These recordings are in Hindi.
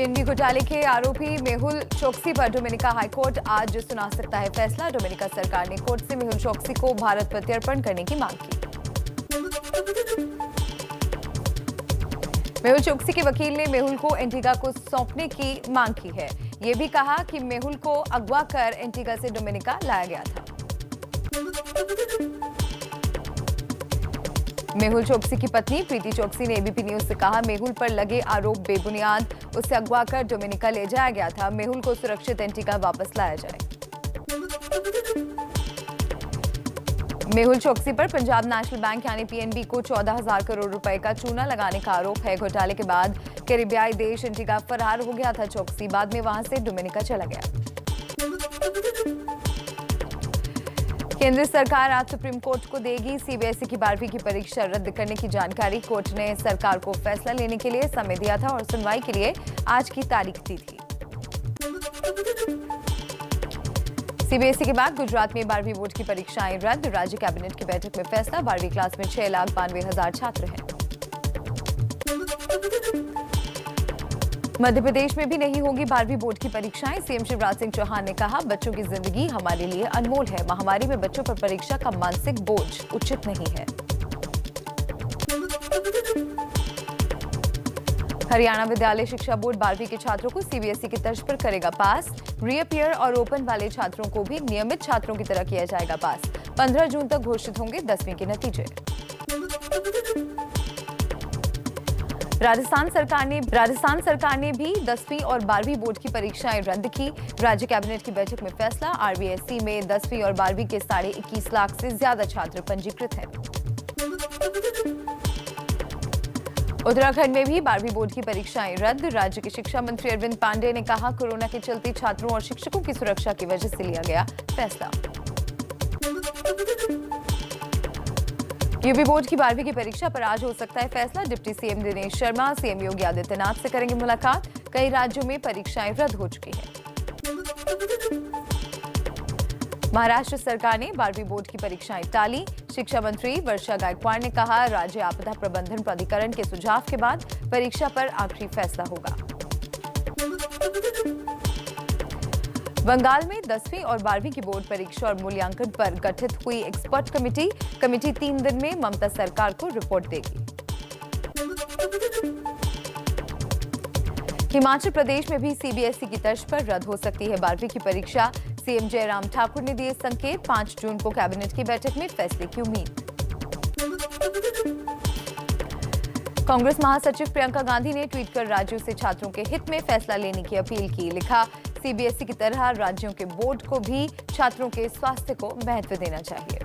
पीएनबी घोटाले के आरोपी मेहुल चोकसी पर डोमिनिका हाईकोर्ट आज सुना सकता है फैसला। डोमिनिका सरकार ने कोर्ट से मेहुल चोकसी को भारत प्रत्यर्पण करने की मांग की। मेहुल चोकसी के वकील ने मेहुल को एंटीगा को सौंपने की मांग की है। ये भी कहा कि मेहुल को अगवा कर एंटीगा से डोमिनिका लाया गया था। मेहुल चोकसी की पत्नी प्रीति चोकसी ने एबीपी न्यूज से कहा, मेहुल पर लगे आरोप बेबुनियाद, उसे अगवा कर डोमिनिका ले जाया गया था। मेहुल को सुरक्षित एंटीगा वापस लाया जाए। मेहुल चोकसी पर पंजाब नेशनल बैंक यानी पीएनबी को 14,000 करोड़ रुपए का चूना लगाने का आरोप है। घोटाले के बाद कैरिबियाई देश एंटीगा फरार हो गया था चोकसी, बाद में वहां से डोमिनिका चला गया। केंद्र सरकार आज सुप्रीम कोर्ट को देगी सीबीएसई की 12वीं की परीक्षा रद्द करने की जानकारी। कोर्ट ने सरकार को फैसला लेने के लिए समय दिया था और सुनवाई के लिए आज की तारीख दी थी। सीबीएसई के बाद गुजरात में 12वीं बोर्ड की परीक्षाएं रद्द। राज्य कैबिनेट की बैठक में फैसला। 12वीं क्लास में 6,92,000 छात्र हैं। मध्य प्रदेश में भी नहीं होगी 12वीं बोर्ड की परीक्षाएं। सीएम शिवराज सिंह चौहान ने कहा, बच्चों की जिंदगी हमारे लिए अनमोल है। महामारी में बच्चों पर परीक्षा का मानसिक बोझ उचित नहीं है। हरियाणा विद्यालय शिक्षा बोर्ड 12वीं के छात्रों को सीबीएसई की तर्ज पर करेगा पास। रीअपियर और ओपन वाले छात्रों को भी नियमित छात्रों की तरह किया जाएगा पास। 15 जून तक घोषित होंगे 10वीं के नतीजे। राजस्थान सरकार ने भी 10वीं और 12वीं बोर्ड की परीक्षाएं रद्द की। राज्य कैबिनेट की बैठक में फैसला। आरबीएसई में 10वीं और 12वीं के 21.5 लाख से ज्यादा छात्र पंजीकृत हैं। उत्तराखंड में भी 12वीं बोर्ड की परीक्षाएं रद्द। राज्य के शिक्षा मंत्री अरविंद पांडे ने कहा, कोरोना के चलते छात्रों और शिक्षकों की सुरक्षा की वजह से लिया गया फैसला। यूपी बोर्ड की 12वीं की परीक्षा पर आज हो सकता है फैसला। Deputy CM Dinesh Sharma CM Yogi Adityanath से करेंगे मुलाकात। कई राज्यों में परीक्षाएं रद्द हो चुकी हैं। महाराष्ट्र सरकार ने 12वीं बोर्ड की परीक्षाएं टाली। शिक्षा मंत्री वर्षा गायकवाड़ ने कहा, राज्य आपदा प्रबंधन प्राधिकरण के सुझाव के बाद परीक्षा पर आखिरी फैसला होगा। बंगाल में 10वीं और 12वीं की बोर्ड परीक्षा और मूल्यांकन पर गठित हुई एक्सपर्ट कमेटी 3 दिन में ममता सरकार को रिपोर्ट देगी। हिमाचल प्रदेश में भी सीबीएसई की तर्ज पर रद्द हो सकती है 12वीं की परीक्षा। सीएम जयराम ठाकुर ने दिए संकेत। 5 जून को कैबिनेट की बैठक में फैसले की उम्मीद। कांग्रेस महासचिव प्रियंका गांधी ने ट्वीट कर राज्यों से छात्रों के हित में फैसला लेने की अपील की। लिखा, सीबीएसई की तरह राज्यों के बोर्ड को भी छात्रों के स्वास्थ्य को महत्व देना चाहिए।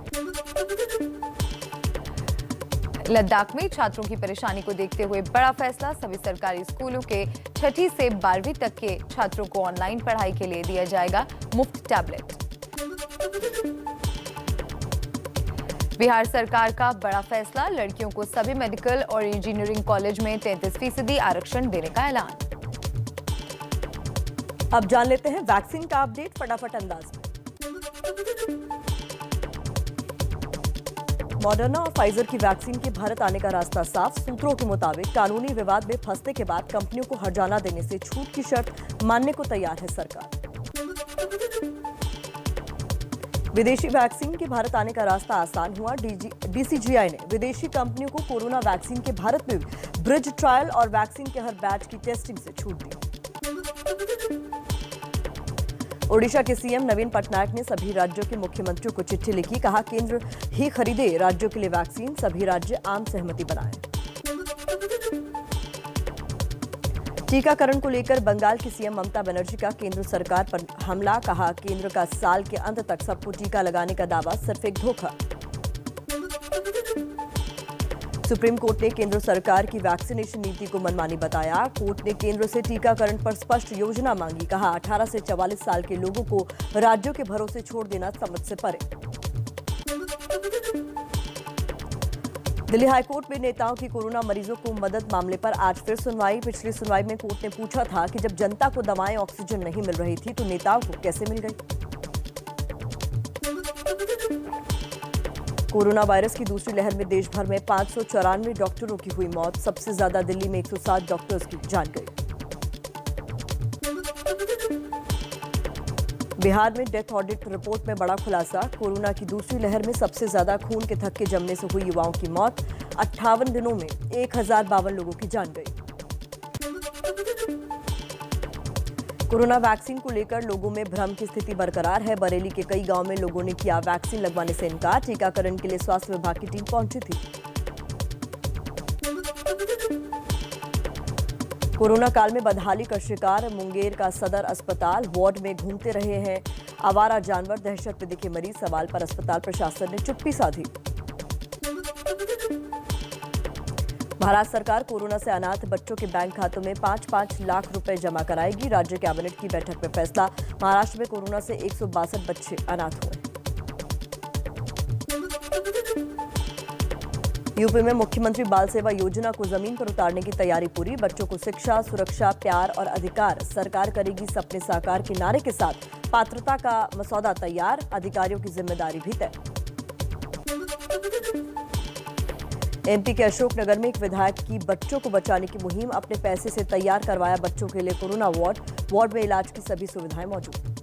लद्दाख में छात्रों की परेशानी को देखते हुए बड़ा फैसला। सभी सरकारी स्कूलों के 6ठी से 12वीं तक के छात्रों को ऑनलाइन पढ़ाई के लिए दिया जाएगा मुफ्त टैबलेट। बिहार सरकार का बड़ा फैसला। लड़कियों को सभी मेडिकल और इंजीनियरिंग कॉलेज में 33% आरक्षण देने का ऐलान। अब जान लेते हैं वैक्सीन का अपडेट फटाफट अंदाज में। मॉडर्ना और फाइजर की वैक्सीन के भारत आने का रास्ता साफ। सूत्रों के मुताबिक कानूनी विवाद में फंसने के बाद कंपनियों को हर्जाना देने से छूट की शर्त मानने को तैयार है सरकार। विदेशी वैक्सीन के भारत आने का रास्ता आसान हुआ। डीसीजीआई ने विदेशी कंपनियों को कोरोना वैक्सीन के भारत में ब्रिज ट्रायल और वैक्सीन के हर बैच की टेस्टिंग से छूट दी। ओडिशा के सीएम नवीन पटनायक ने सभी राज्यों के मुख्यमंत्रियों को चिट्ठी लिखी। कहा, केंद्र ही खरीदे राज्यों के लिए वैक्सीन, सभी राज्य आम सहमति बनाएं। टीकाकरण को लेकर बंगाल की सीएम ममता बनर्जी का केंद्र सरकार पर हमला। कहा, केंद्र का साल के अंत तक सबको टीका लगाने का दावा सिर्फ एक धोखा। सुप्रीम कोर्ट ने केंद्र सरकार की वैक्सीनेशन नीति को मनमानी बताया। कोर्ट ने केंद्र से टीकाकरण पर स्पष्ट योजना मांगी। कहा, 18 से 44 साल के लोगों को राज्यों के भरोसे छोड़ देना समझ से परे। दिल्ली हाईकोर्ट में नेताओं की कोरोना मरीजों को मदद मामले पर आज फिर सुनवाई। पिछली सुनवाई में कोर्ट ने पूछा था कि जब जनता को दवाएं ऑक्सीजन नहीं मिल रही थी तो नेताओं को कैसे मिल गई। कोरोना वायरस की दूसरी लहर में देश भर में 594 डॉक्टरों की हुई मौत। सबसे ज्यादा दिल्ली में 107 डॉक्टर्स की जान गई। बिहार में डेथ ऑडिट रिपोर्ट में बड़ा खुलासा। कोरोना की दूसरी लहर में सबसे ज्यादा खून के थक्के जमने से हुई युवाओं की मौत। 58 दिनों में 1052 लोगों की जान गई। कोरोना वैक्सीन को लेकर लोगों में भ्रम की स्थिति बरकरार है। बरेली के कई गांव में लोगों ने किया वैक्सीन लगवाने से इनकार। टीकाकरण के लिए स्वास्थ्य विभाग की टीम पहुंची थी। कोरोना काल में बदहाली का शिकार मुंगेर का सदर अस्पताल। वार्ड में घूमते रहे हैं आवारा जानवर। दहशत में दिखे मरीज। सवाल पर अस्पताल प्रशासन ने चुप्पी साधी। महाराष्ट्र सरकार कोरोना से अनाथ बच्चों के बैंक खातों में 5-5 लाख रुपए जमा कराएगी। राज्य कैबिनेट की बैठक में फैसला। महाराष्ट्र में कोरोना से 162 बच्चे अनाथ हुए। यूपी में मुख्यमंत्री बाल सेवा योजना को जमीन पर उतारने की तैयारी पूरी। बच्चों को शिक्षा, सुरक्षा, प्यार और अधिकार। सरकार करेगी सपने साकार के नारे के साथ पात्रता का मसौदा तैयार। अधिकारियों की जिम्मेदारी भी तय। एमपी के अशोकनगर में एक विधायक की बच्चों को बचाने की मुहिम। अपने पैसे से तैयार करवाया बच्चों के लिए कोरोना वार्ड। वार्ड में इलाज की सभी सुविधाएं मौजूद।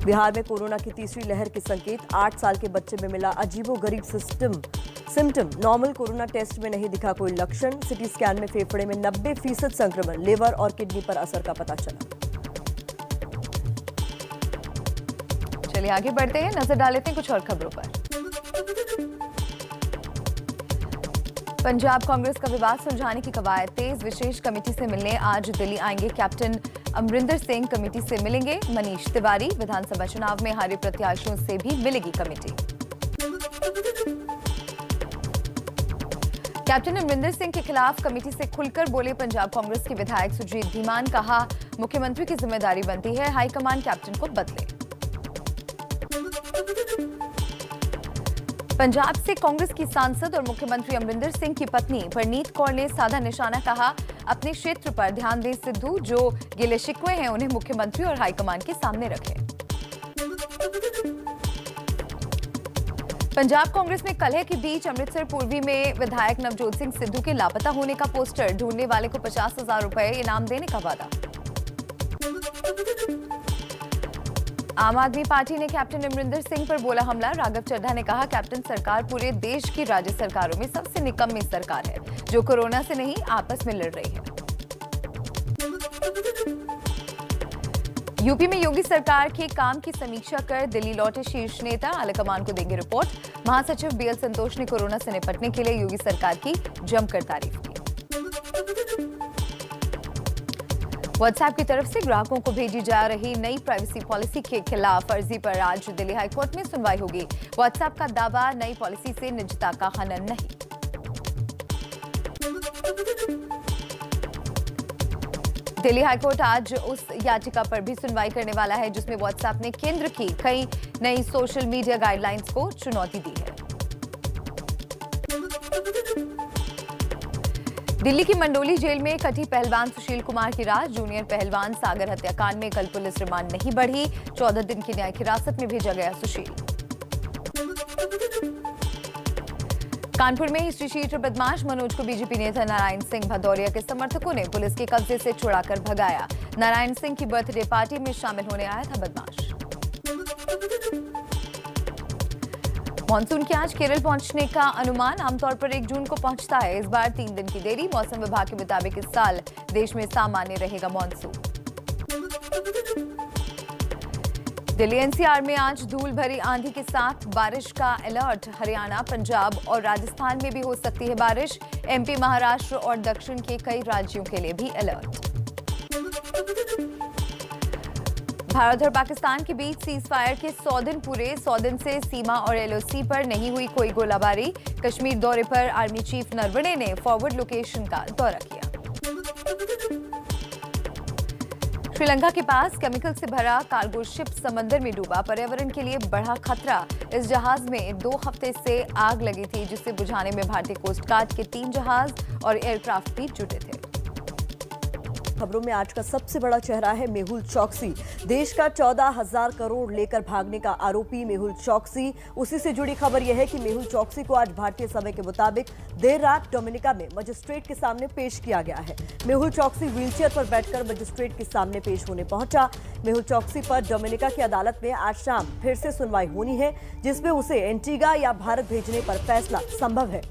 बिहार में कोरोना की तीसरी लहर के संकेत। 8 साल के बच्चे में मिला अजीबोगरीब सिम्टम। नॉर्मल कोरोना टेस्ट में नहीं दिखा कोई लक्षण। सिटी स्कैन में फेफड़े में 90% संक्रमण। लिवर और किडनी पर असर का पता चला। चलिए आगे बढ़ते हैं, नजर डाल लेते हैं कुछ और खबरों पर। पंजाब कांग्रेस का विवाद सुलझाने की कवायद तेज। विशेष कमेटी से मिलने आज दिल्ली आएंगे कैप्टन अमरिंदर सिंह। कमेटी से मिलेंगे मनीष तिवारी। विधानसभा चुनाव में हारे प्रत्याशियों से भी मिलेगी कमेटी। कैप्टन अमरिंदर सिंह के खिलाफ कमेटी से खुलकर बोले पंजाब कांग्रेस के विधायक सुजीत धीमान। कहा मुख्यमंत्री की जिम्मेदारी बनती है हाईकमान कैप्टन को बदले। पंजाब से कांग्रेस की सांसद और मुख्यमंत्री अमरिंदर सिंह की पत्नी परनीत कौर ने साधा निशाना। कहा अपने क्षेत्र पर ध्यान दें सिद्धू। जो गिले शिकवे हैं उन्हें मुख्यमंत्री और हाईकमान के सामने रखें। पंजाब कांग्रेस में कलह के बीच अमृतसर पूर्वी में विधायक नवजोत सिंह सिद्धू के लापता होने का पोस्टर। ढूंढने वाले को 50,000 रुपए इनाम देने का वादा। आम आदमी पार्टी ने कैप्टन अमरिंदर सिंह पर बोला हमला। राघव चड्ढा ने कहा कैप्टन सरकार पूरे देश की राज्य सरकारों में सबसे निकम्मी सरकार है जो कोरोना से नहीं आपस में लड़ रही है। यूपी में योगी सरकार के काम की समीक्षा कर दिल्ली लौटे शीर्ष नेता। आलाकमान को देंगे रिपोर्ट। महासचिव बीएल संतोष ने कोरोना से निपटने के लिए योगी सरकार की जमकर तारीफ की। व्हाट्सएप की तरफ से ग्राहकों को भेजी जा रही नई प्राइवेसी पॉलिसी के खिलाफ अर्जी पर आज दिल्ली हाईकोर्ट में सुनवाई होगी। व्हाट्सएप का दावा नई पॉलिसी से निजता का हनन नहीं। दिल्ली हाईकोर्ट आज उस याचिका पर भी सुनवाई करने वाला है जिसमें व्हाट्सएप ने केंद्र की कई नई सोशल मीडिया गाइडलाइंस को चुनौती दी है। दिल्ली की मंडोली जेल में कटी पहलवान सुशील कुमार की राह। जूनियर पहलवान सागर हत्याकांड में कल पुलिस रिमांड नहीं बढ़ी। 14 दिन की न्यायिक हिरासत में भेजा गया सुशील। कानपुर में हिस्ट्री शीटर बदमाश मनोज को बीजेपी नेता नारायण सिंह भदौरिया के समर्थकों ने पुलिस के कब्जे से छुड़ाकर भगाया। नारायण सिंह की बर्थडे पार्टी में शामिल होने आया था बदमाश। मानसून के आज केरल पहुंचने का अनुमान। आमतौर पर 1 जून को पहुंचता है। इस बार 3 दिन की देरी। मौसम विभाग के मुताबिक इस साल देश में सामान्य रहेगा मानसून। दिल्ली एनसीआर में आज धूल भरी आंधी के साथ बारिश का अलर्ट। हरियाणा, पंजाब और राजस्थान में भी हो सकती है बारिश। एमपी, महाराष्ट्र और दक्षिण के कई राज्यों के लिए भी अलर्ट। भारत और पाकिस्तान के बीच सीज फायर के 100 दिन पूरे। 100 दिन से सीमा और एलओसी पर नहीं हुई कोई गोलाबारी। कश्मीर दौरे पर आर्मी चीफ नरवणे ने फॉरवर्ड लोकेशन का दौरा किया। श्रीलंका के पास केमिकल से भरा कार्गो शिप समंदर में डूबा। पर्यावरण के लिए बढ़ा खतरा। इस जहाज में 2 हफ्ते से आग लगी थी जिसे बुझाने में भारतीय कोस्ट गार्ड के 3 जहाज और एयरक्राफ्ट भी जुटे थे। खबरों में आज का सबसे बड़ा चेहरा है मेहुल चौकसी। देश का 14,000 करोड़ लेकर भागने का आरोपी मेहुल चौकसी। उसी से जुड़ी खबर यह है कि मेहुल चौकसी को आज भारतीय समय के मुताबिक देर रात डोमिनिका में मजिस्ट्रेट के सामने पेश किया गया है। मेहुल चौकसी व्हीलचेयर पर बैठकर मजिस्ट्रेट के सामने पेश होने पहुंचा। मेहुल चौकसी पर डोमिनिका की अदालत में आज शाम फिर से सुनवाई होनी है, जिसमें उसे एंटीगा या भारत भेजने पर फैसला संभव है।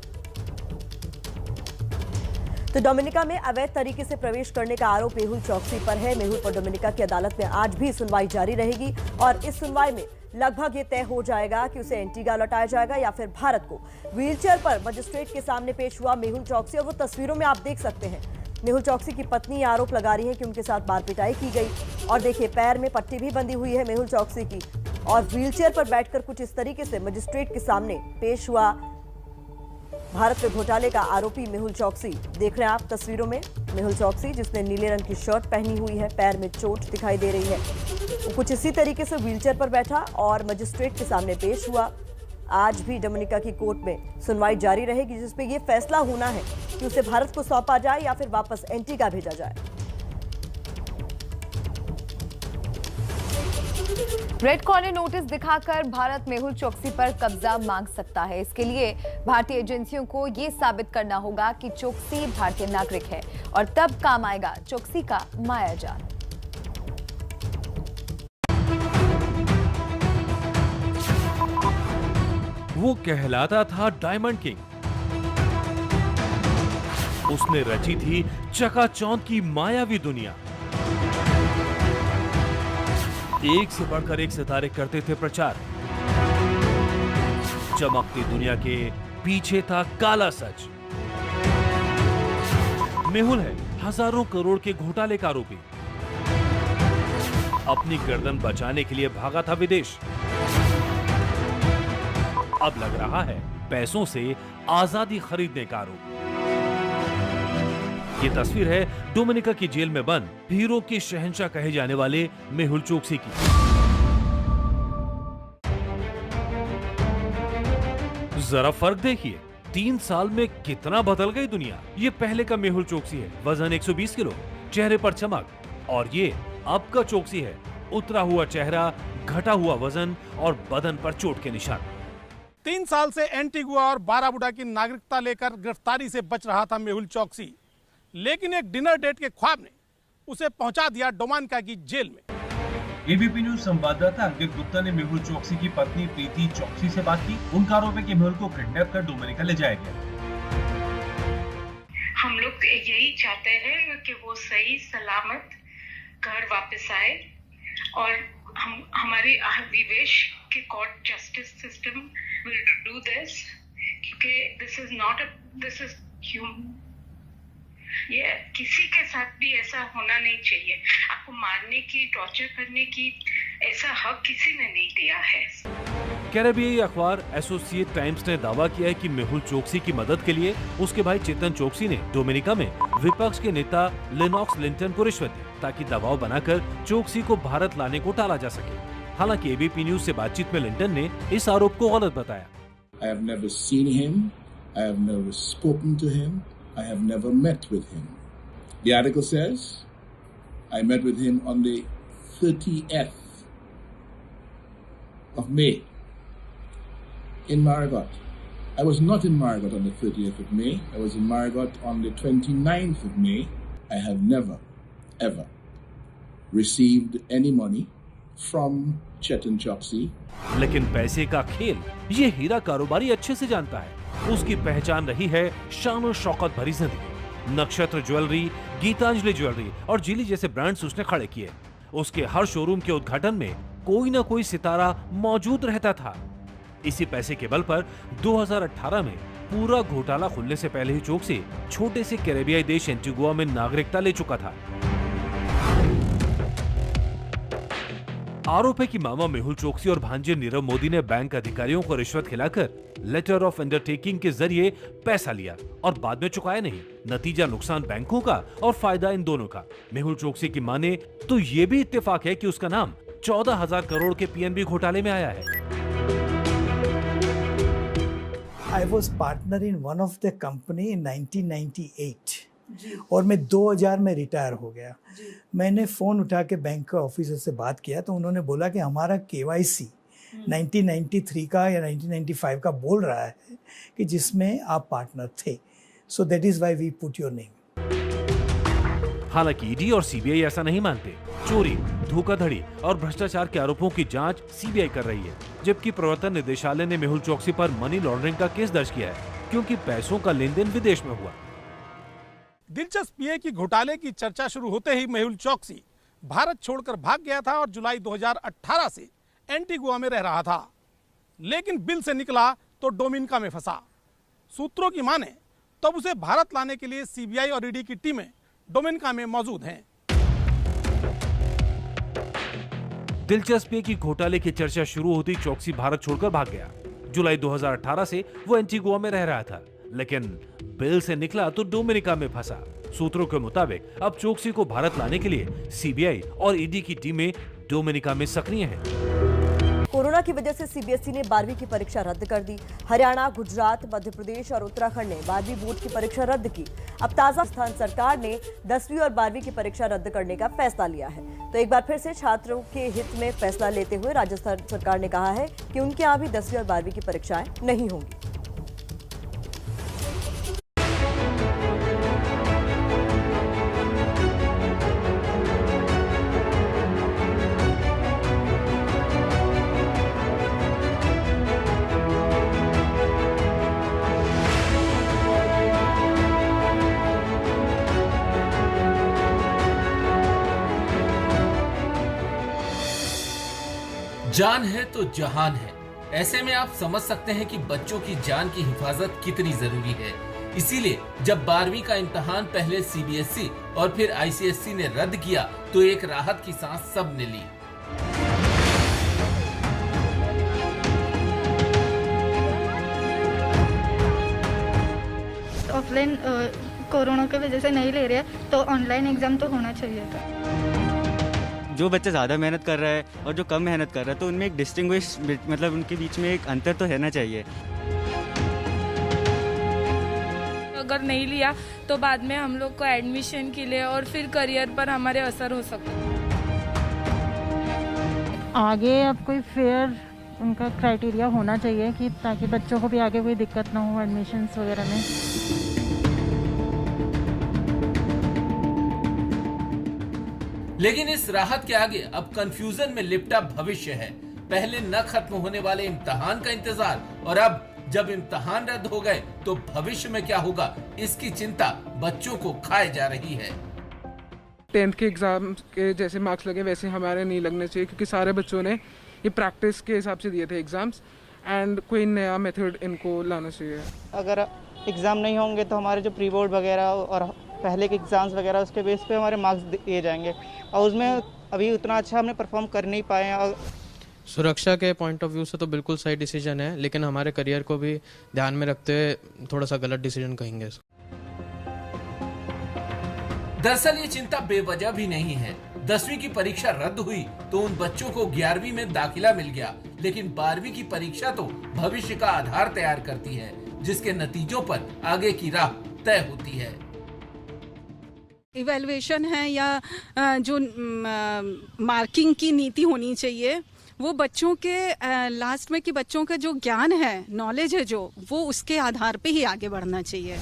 तो डोमिनिका में अवैध तरीके से प्रवेश करने का आरोप मेहुल चौकसी पर है। मेहुल पर डोमिनिका की अदालत में आज भी सुनवाई जारी रहेगी और इस सुनवाई में लगभग ये तय हो जाएगा कि उसे एंटीगा लौटाया जाएगा या फिर भारत को। व्हीलचेयर पर मजिस्ट्रेट के सामने पेश हुआ मेहुल चौकसी और वो तस्वीरों में आप देख सकते हैं। मेहुल चौकसी की पत्नी आरोप लगा रही है कि उनके साथ मार पिटाई की गई और देखिए पैर में पट्टी भी बंधी हुई है मेहुल चौकसी की और व्हीलचेयर पर बैठकर कुछ इस तरीके से मजिस्ट्रेट के सामने पेश हुआ भारत में घोटाले का आरोपी मेहुल चौकसी। देख रहे हैं आप तस्वीरों में मेहुल चौकसी, जिसने नीले रंग की शर्ट पहनी हुई है, पैर में चोट दिखाई दे रही है। वो कुछ इसी तरीके से व्हीलचेयर पर बैठा और मजिस्ट्रेट के सामने पेश हुआ। आज भी डोमिनिका की कोर्ट में सुनवाई जारी रहेगी, जिसमें यह फैसला होना है कि उसे भारत को सौंपा जाए या फिर वापस एंटीगा भेजा जाए। रेड कॉर्नर नोटिस दिखाकर भारत मेहुल चौकसी पर कब्जा मांग सकता है। इसके लिए भारतीय एजेंसियों को यह साबित करना होगा कि चौकसी भारतीय नागरिक है और तब काम आएगा चौकसी का मायाजाल। वो कहलाता था डायमंड किंग। उसने रची थी चकाचौंध की मायावी दुनिया। एक से बढ़कर एक सितारे करते थे प्रचार। चमकती दुनिया के पीछे था काला सच। मेहुल है हजारों करोड़ के घोटाले का आरोपी। अपनी गर्दन बचाने के लिए भागा था विदेश। अब लग रहा है पैसों से आजादी खरीदने का आरोप। ये तस्वीर है डोमिनिका की जेल में बंद हीरो के शहंशाह कहे जाने वाले मेहुल चौकसी की। जरा फर्क देखिए, 3 साल में कितना बदल गई दुनिया। ये पहले का मेहुल चौकसी है, वजन 120 किलो, चेहरे पर चमक, और ये अब का चौकसी है, उतरा हुआ चेहरा, घटा हुआ वजन और बदन पर चोट के निशान। 3 साल से एंटीगुआ और बाराबुडा की नागरिकता लेकर गिरफ्तारी से बच रहा था मेहुल चौकसी, लेकिन एक डिनर डेट के ख्वाब ने उसे पहुंचा दिया डोमिनिका की जेल में। एबीपी न्यूज संवाददाता अंकित गुप्ता ने मेहुल चौकसी की पत्नी प्रीति चौकसी से बात की। उनका आरोप है कि मेहुल को किडनैप कर डोमिनिका ले जाया गया। हम लोग यही चाहते हैं कि वो सही सलामत घर वापस आए और हमारी विवेश के court justice system will do this, क्योंकि दिस इज ह्यूमन। ये किसी के साथ भी ऐसा होना नहीं चाहिए। आपको मारने की, टॉर्चर करने की ऐसा हक किसी ने नहीं दिया है। कैरेबियाई अखबार एसोसिएट टाइम्स ने दावा किया है कि मेहुल चौकसी की मदद के लिए उसके भाई चेतन चौकसी ने डोमिनिका में विपक्ष के नेता लेनॉक्स लिंटन को रिश्वत दी, ताकि दबाव बनाकर चौकसी को भारत लाने को टाला जा सके। हालांकि एबीपी न्यूज से बातचीत में लिंटन ने इस आरोप को गलत बताया। I have never seen him. I have never spoken to him. I have never met with him. The article says I met with him on the 30th of May in Marigot. I was not in Marigot on the 30th of May. I was in Marigot on the 29th of May. I have never, ever received any money from Chetan Chokshi. लेकिन पैसे का खेल ये हीरा कारोबारी अच्छे से जानता है। उसकी पहचान रही है शान और शौकत भरी जिंदगी। नक्षत्र ज्वेलरी, गीतांजलि ज्वेलरी और जिली जैसे ब्रांड्स उसने खड़े किए। उसके हर शोरूम के उद्घाटन में कोई ना कोई सितारा मौजूद रहता था। इसी पैसे के बल पर 2018 में पूरा घोटाला खुलने से पहले ही चौकसी छोटे से कैरेबियाई देश एंटीगुआ में नागरिकता ले चुका था। आरोप है कि मामा मेहुल चौकसी और भांजे नीरव मोदी ने बैंक अधिकारियों को रिश्वत खिलाकर लेटर ऑफ अंडरटेकिंग के जरिए पैसा लिया और बाद में चुकाया नहीं। नतीजा नुकसान बैंकों का और फायदा इन दोनों का। मेहुल चौकसी की माने तो ये भी इत्तेफाक है कि उसका नाम 14,000 करोड़ के पीएनबी घोटाले में आया है। I was partner in one of the company in 1998 और मैं 2000 में रिटायर हो गया। मैंने फ़ोन उठा के बैंक का ऑफिसर से बात किया तो उन्होंने बोला कि हमारा KYC 1993 का या 1995 का बोल रहा है कि जिसमें आप पार्टनर थे, so that is why we put your name. हालांकि ईडी और सीबीआई ऐसा नहीं मानते। चोरी, धोखाधड़ी और भ्रष्टाचार के आरोपों की जांच सीबीआई कर रही है, जबकि प्रवर्तन निदेशालय ने मेहुल चोकसी पर मनी लॉन्ड्रिंग का केस दर्ज किया है क्योंकि पैसों का लेन देन विदेश में हुआ। दिलचस्प ये कि घोटाले की चर्चा शुरू होते ही मेहुल चोकसी भारत छोड़कर भाग गया था और जुलाई 2018 से एंटीगुआ में रह रहा था, लेकिन बिल से निकला तो डोमिनिका में फंसा। सूत्रों की माने तब उसे भारत लाने के लिए सीबीआई और ईडी की टीमें डोमिनिका में मौजूद हैं। दिलचस्प है कि घोटाले की चर्चा शुरू होती चोकसी भारत छोड़कर भाग गया। जुलाई 2018 से वो एंटीगुआ में रह रहा था, लेकिन बिल से निकला तो डोमिनिका में फंसा। सूत्रों के मुताबिक अब चोकसी को भारत लाने के लिए सीबीआई और ईडी की टीमें डोमिनिका में सक्रिय हैं। कोरोना की वजह से सीबीएसई ने 12वीं की परीक्षा रद्द कर दी। हरियाणा, गुजरात, मध्य प्रदेश और उत्तराखंड ने 12वीं बोर्ड की परीक्षा रद्द की। अब ताजा स्थान सरकार ने 10वीं और 12वीं की परीक्षा रद्द करने का फैसला लिया है। तो एक बार फिर से छात्रों के हित में फैसला लेते हुए राजस्थान सरकार ने कहा है कि उनके यहाँ भी 10वीं और 12वीं की परीक्षाएं नहीं होंगी। जान है तो जहान है। ऐसे में आप समझ सकते हैं कि बच्चों की जान की हिफाजत कितनी जरूरी है। इसीलिए जब 12वीं का इम्तिहान पहले सीबीएसई और फिर आईसीएसई ने रद्द किया तो एक राहत की सांस सबने ली। ऑफलाइन कोरोना की वजह से नहीं ले रहे हैं तो ऑनलाइन एग्जाम तो होना चाहिए था। जो बच्चा ज़्यादा मेहनत कर रहा है और जो कम मेहनत कर रहा है तो उनमें एक डिस्टिंग्विश मतलब उनके बीच में एक अंतर तो रहना चाहिए। अगर नहीं लिया तो बाद में हम लोग को एडमिशन के लिए और फिर करियर पर हमारे असर हो सकता है। आगे अब कोई फेयर उनका क्राइटेरिया होना चाहिए कि ताकि बच्चों को भी आगे कोई दिक्कत ना हो एडमिशन्स वगैरह में। लेकिन इस राहत के आगे अब कंफ्यूजन में लिपटा भविष्य है। पहले न खत्म होने वाले इम्तिहान का इंतजार और अब जब इम्तिहान रद्द हो गए तो भविष्य में क्या होगा, इसकी चिंता बच्चों को खाए जा रही है। 10th के एग्जाम के जैसे मार्क्स लगे वैसे हमारे नहीं लगने चाहिए, क्योंकि सारे बच्चों ने ये प्रैक्टिस के हिसाब से दिए थे एग्जाम्स, एंड कोई नया मेथड इनको लाना चाहिए। अगर एग्ज़ाम नहीं होंगे तो हमारे जो प्री बोर्ड वगैरह और पहले के एग्ज़ाम्स वगैरह उसके बेस पे हमारे मार्क्स दिए जाएंगे और उसमें अभी उतना अच्छा हमने परफॉर्म कर नहीं पाए हैं। और सुरक्षा के पॉइंट ऑफ व्यू से तो बिल्कुल सही डिसीजन है, लेकिन हमारे करियर को भी ध्यान में रखते हुए थोड़ा सा गलत डिसीजन कहेंगे। दरअसल ये चिंता बेवजह भी नहीं है। 10वीं की परीक्षा रद्द हुई तो उन बच्चों को 11वीं में दाखिला मिल गया, लेकिन 12वीं की परीक्षा तो भविष्य का आधार तैयार करती है, जिसके नतीजों पर आगे की राह तय होती है। इवैल्यूएशन है या जो मार्किंग की नीति होनी चाहिए वो बच्चों के लास्ट में कि बच्चों का जो ज्ञान है, नॉलेज है जो वो उसके आधार पे ही आगे बढ़ना चाहिए।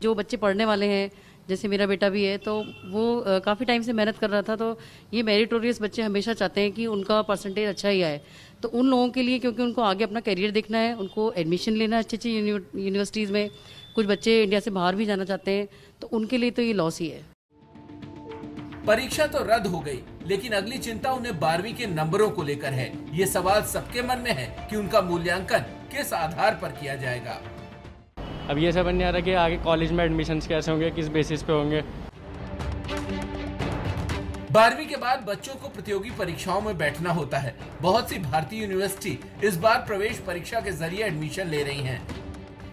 जो बच्चे पढ़ने वाले हैं, जैसे मेरा बेटा भी है, तो वो काफ़ी टाइम से मेहनत कर रहा था, तो ये मेरिटोरियस बच्चे हमेशा चाहते हैं कि उनका परसेंटेज अच्छा ही आए। तो उन लोगों के लिए, क्योंकि उनको आगे अपना करियर देखना है, उनको एडमिशन लेना है अच्छी अच्छी यूनिवर्सिटीज़ में, कुछ बच्चे इंडिया से बाहर भी जाना चाहते हैं, तो उनके लिए तो ये लॉस ही है। परीक्षा तो रद्द हो गई, लेकिन अगली चिंता उन्हें 12वीं के नंबरों को लेकर है। ये सवाल सबके मन में है कि उनका मूल्यांकन किस आधार पर किया जाएगा। अब ये समझ नहीं आ रहा कि आगे कॉलेज में एडमिशन्स कैसे होंगे, किस बेसिस पे होंगे। 12वीं के बाद बच्चों को प्रतियोगी परीक्षाओं में बैठना होता है। बहुत सी भारतीय यूनिवर्सिटी इस बार प्रवेश परीक्षा के जरिए एडमिशन ले रही हैं।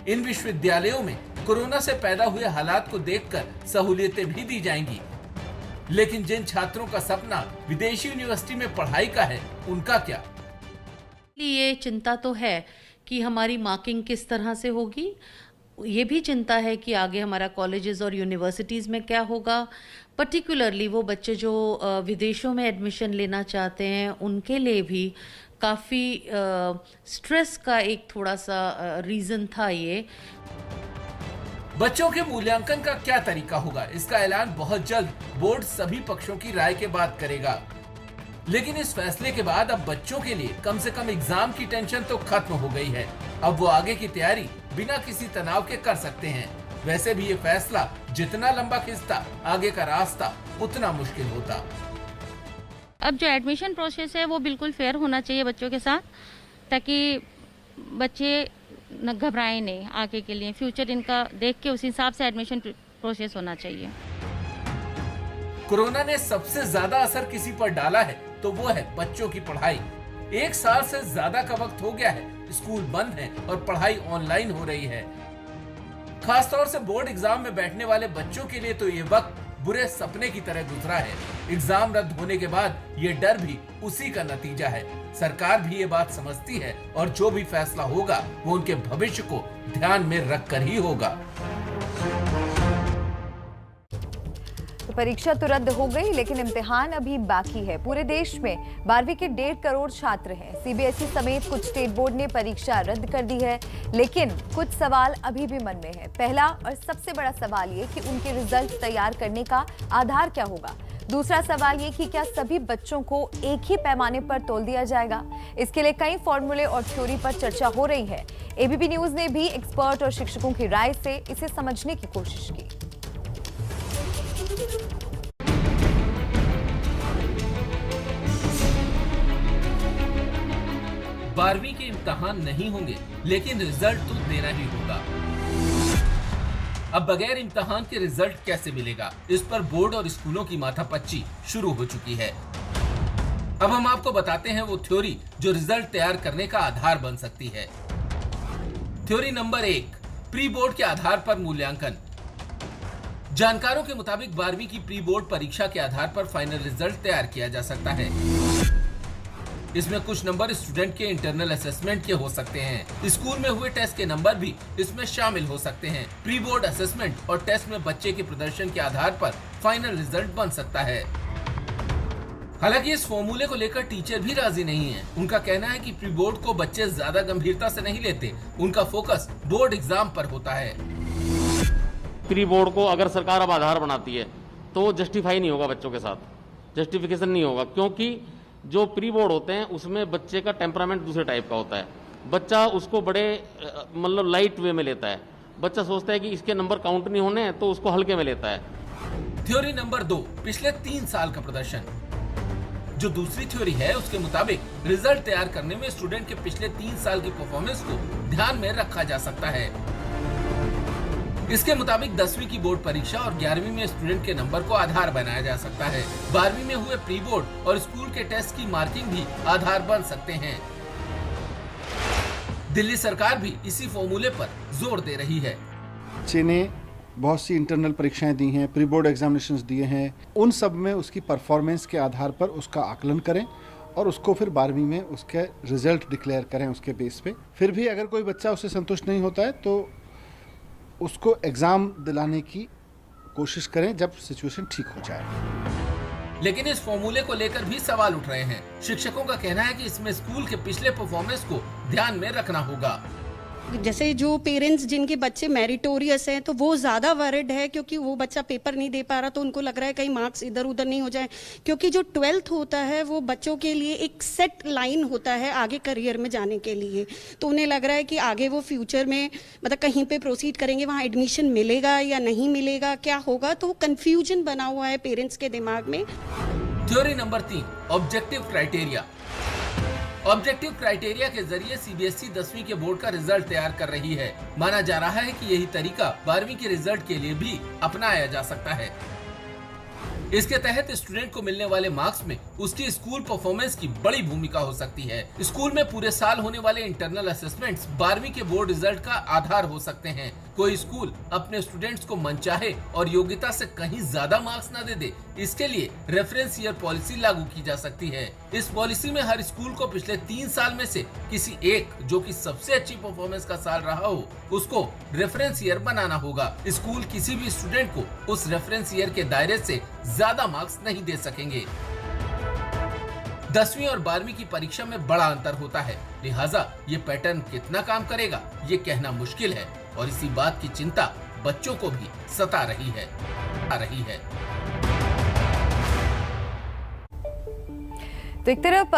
इन विश्वविद्यालयों में कोरोना से पैदा हुए हालात को देखकर सहूलियतें भी दी जाएंगी, लेकिन जिन छात्रों का सपना विदेशी यूनिवर्सिटी में पढ़ाई का है, उनका क्या? ये चिंता तो है कि हमारी मार्किंग किस तरह से होगी, ये भी चिंता है कि आगे हमारा कॉलेजेस और यूनिवर्सिटीज़ में क्या होगा। पर्टिकुलरली वो बच्चे जो विदेशों में एडमिशन लेना चाहते हैं उनके लिए भी काफ़ी स्ट्रेस का एक थोड़ा सा रीज़न था ये। बच्चों के मूल्यांकन का क्या तरीका होगा, इसका ऐलान बहुत जल्द बोर्ड सभी पक्षों की राय के बाद करेगा। लेकिन इस फैसले के बाद अब बच्चों के लिए कम से कम एग्जाम की टेंशन तो खत्म हो गई है। अब वो आगे की तैयारी बिना किसी तनाव के कर सकते हैं। वैसे भी ये फैसला जितना लंबा खिंचता, आगे का रास्ता उतना मुश्किल होता। अब जो एडमिशन प्रोसेस है वो बिल्कुल फेयर होना चाहिए बच्चों के साथ, ताकि बच्चे न घबराएं नहीं आगे के लिए। फ्यूचर इनका देख के उस हिसाब से एडमिशन प्रोसेस होना चाहिए। कोरोना ने सबसे ज्यादा असर किसी पर डाला है तो वो है बच्चों की पढ़ाई। 1 साल से ज्यादा का वक्त हो गया है, स्कूल बंद है और पढ़ाई ऑनलाइन हो रही है। खासतौर से बोर्ड एग्जाम में बैठने वाले बच्चों के लिए तो ये वक्त बुरे सपने की तरह गुजरा है। एग्जाम रद्द होने के बाद ये डर भी उसी का नतीजा है। सरकार भी ये बात समझती है और जो भी फैसला होगा वो उनके भविष्य को ध्यान में रखकर ही होगा। तो परीक्षा तो रद्द हो गई, लेकिन इम्तिहान अभी बाकी है। पूरे देश में 12वीं के 1.5 करोड़ छात्र हैं। सीबीएसई समेत कुछ स्टेट बोर्ड ने परीक्षा रद्द कर दी है, लेकिन कुछ सवाल अभी भी मन में है। पहला और सबसे बड़ा सवाल ये कि उनके रिजल्ट तैयार करने का आधार क्या होगा। दूसरा सवाल ये कि क्या सभी बच्चों को एक ही पैमाने पर तोल दिया जाएगा। इसके लिए कई फॉर्मूले और थ्योरी पर चर्चा हो रही है। एबीपी न्यूज ने भी एक्सपर्ट और शिक्षकों की राय से इसे समझने की कोशिश की। 12वीं के इम्तिहान नहीं होंगे, लेकिन रिजल्ट तो देना ही होगा। अब बगैर इम्तिहान के रिजल्ट कैसे मिलेगा, इस पर बोर्ड और स्कूलों की माथापच्ची शुरू हो चुकी है। अब हम आपको बताते हैं वो थ्योरी जो रिजल्ट तैयार करने का आधार बन सकती है। थ्योरी नंबर 1, प्री बोर्ड के आधार पर मूल्यांकन। जानकारों के मुताबिक 12वीं की प्री बोर्ड परीक्षा के आधार पर फाइनल रिजल्ट तैयार किया जा सकता है। इसमें कुछ नंबर स्टूडेंट के इंटरनल असेसमेंट के हो सकते हैं। स्कूल में हुए टेस्ट के नंबर भी इसमें शामिल हो सकते हैं। प्री बोर्ड असेसमेंट और टेस्ट में बच्चे के प्रदर्शन के आधार पर फाइनल रिजल्ट बन सकता है। हालांकि इस फॉर्मूले को लेकर टीचर भी राजी नहीं है। उनका कहना है कि प्री बोर्ड को बच्चे ज्यादा गंभीरता से नहीं लेते, उनका फोकस बोर्ड एग्जाम पर होता है। प्री बोर्ड को अगर सरकार अब आधार बनाती है तो जस्टिफाई नहीं होगा, बच्चों के साथ जस्टिफिकेशन नहीं होगा, क्योंकि जो प्री बोर्ड होते हैं उसमें बच्चे का टेम्परामेंट दूसरे टाइप का होता है। बच्चा उसको बड़े मतलब लाइट वे में लेता है। बच्चा सोचता है कि इसके नंबर काउंट नहीं होने हैं तो उसको हल्के में लेता है। थ्योरी नंबर 2, पिछले 3 साल का प्रदर्शन। जो दूसरी थ्योरी है उसके मुताबिक रिजल्ट तैयार करने में स्टूडेंट के पिछले 3 साल की परफॉर्मेंस को ध्यान में रखा जा सकता है। इसके मुताबिक 10वीं की बोर्ड परीक्षा और 11वीं में स्टूडेंट के नंबर को आधार बनाया जा सकता है। 12वीं में हुए प्री बोर्ड और स्कूल के टेस्ट की मार्किंग भी आधार बन सकते हैं। दिल्ली सरकार भी इसी फॉर्मूले पर जोर दे रही है। बच्चे ने बहुत सी इंटरनल परीक्षाएं दी हैं, प्री बोर्ड एग्जामिनेशंस दिए हैं, उन सब में उसकी परफॉर्मेंस के आधार पर उसका आकलन करें और उसको फिर 12वीं में उसके रिजल्ट डिक्लेयर करें उसके बेस पे। फिर भी अगर कोई बच्चा उससे संतुष्ट नहीं होता है तो उसको एग्जाम दिलाने की कोशिश करें जब सिचुएशन ठीक हो जाए। लेकिन इस फॉर्मूले को लेकर भी सवाल उठ रहे हैं। शिक्षकों का कहना है कि इसमें स्कूल के पिछले परफॉर्मेंस को ध्यान में रखना होगा। जैसे जो पेरेंट्स जिनके बच्चे मेरिटोरियस हैं तो वो ज़्यादा वरिड है, क्योंकि वो बच्चा पेपर नहीं दे पा रहा तो उनको लग रहा है कहीं मार्क्स इधर उधर नहीं हो जाए। क्योंकि जो 12th होता है वो बच्चों के लिए एक सेट लाइन होता है आगे करियर में जाने के लिए, तो उन्हें लग रहा है कि आगे वो फ्यूचर में मतलब कहीं पे प्रोसीड करेंगे, वहाँ एडमिशन मिलेगा या नहीं मिलेगा, क्या होगा, तो कन्फ्यूजन बना हुआ है पेरेंट्स के दिमाग में। Theory number 3, objective criteria. Objective criteria के जरिए सीबीएसई 10वीं के बोर्ड का रिजल्ट तैयार कर रही है। माना जा रहा है कि यही तरीका 12वीं के रिजल्ट के लिए भी अपनाया जा सकता है। इसके तहत स्टूडेंट को मिलने वाले मार्क्स में उसकी स्कूल परफॉर्मेंस की बड़ी भूमिका हो सकती है। स्कूल में पूरे साल होने वाले इंटरनल असेसमेंट्स 12वीं के बोर्ड रिजल्ट का आधार हो सकते हैं। कोई स्कूल अपने स्टूडेंट्स को मनचाहे और योग्यता से कहीं ज्यादा मार्क्स न दे, इसके लिए रेफरेंस ईयर पॉलिसी लागू की जा सकती है। इस पॉलिसी में हर स्कूल को पिछले 3 साल में से किसी एक, जो कि सबसे अच्छी परफॉर्मेंस का साल रहा हो, उसको रेफरेंस ईयर बनाना होगा। स्कूल किसी भी स्टूडेंट को उस रेफरेंस ईयर के दायरे से ज्यादा मार्क्स नहीं दे सकेंगे। 10वीं और 12वीं की परीक्षा में बड़ा अंतर होता है, लिहाजा ये पैटर्न कितना काम करेगा ये कहना मुश्किल है और इसी बात की चिंता बच्चों को भी सता रही है। तो एक तरफ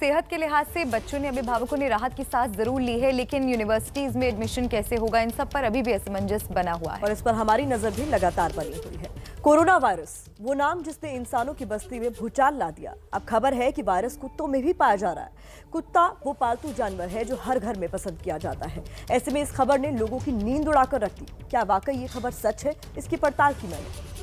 सेहत के लिहाज से बच्चों ने, अभिभावकों ने राहत की सांस जरूर ली है, लेकिन यूनिवर्सिटीज में एडमिशन कैसे होगा, इन सब पर अभी भी असमंजस बना हुआ है और इस पर हमारी नजर भी लगातार बनी हुई है। कोरोना वायरस, वो नाम जिसने इंसानों की बस्ती में भूचाल ला दिया। अब खबर है कि वायरस कुत्तों में भी पाया जा रहा है। कुत्ता वो पालतू जानवर है जो हर घर में पसंद किया जाता है। ऐसे में इस खबर ने लोगों की नींद उड़ाकर रख दी। क्या वाकई ये खबर सच है? इसकी पड़ताल की मैंने।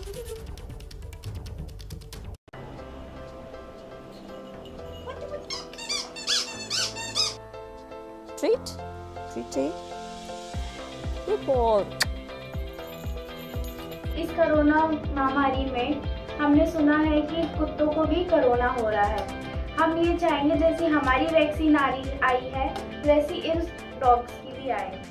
इस कोरोना महामारी में हमने सुना है कि कुत्तों को भी कोरोना हो रहा है। हम ये चाहेंगे जैसी हमारी वैक्सीन आई है वैसी इन डॉग्स की भी आए।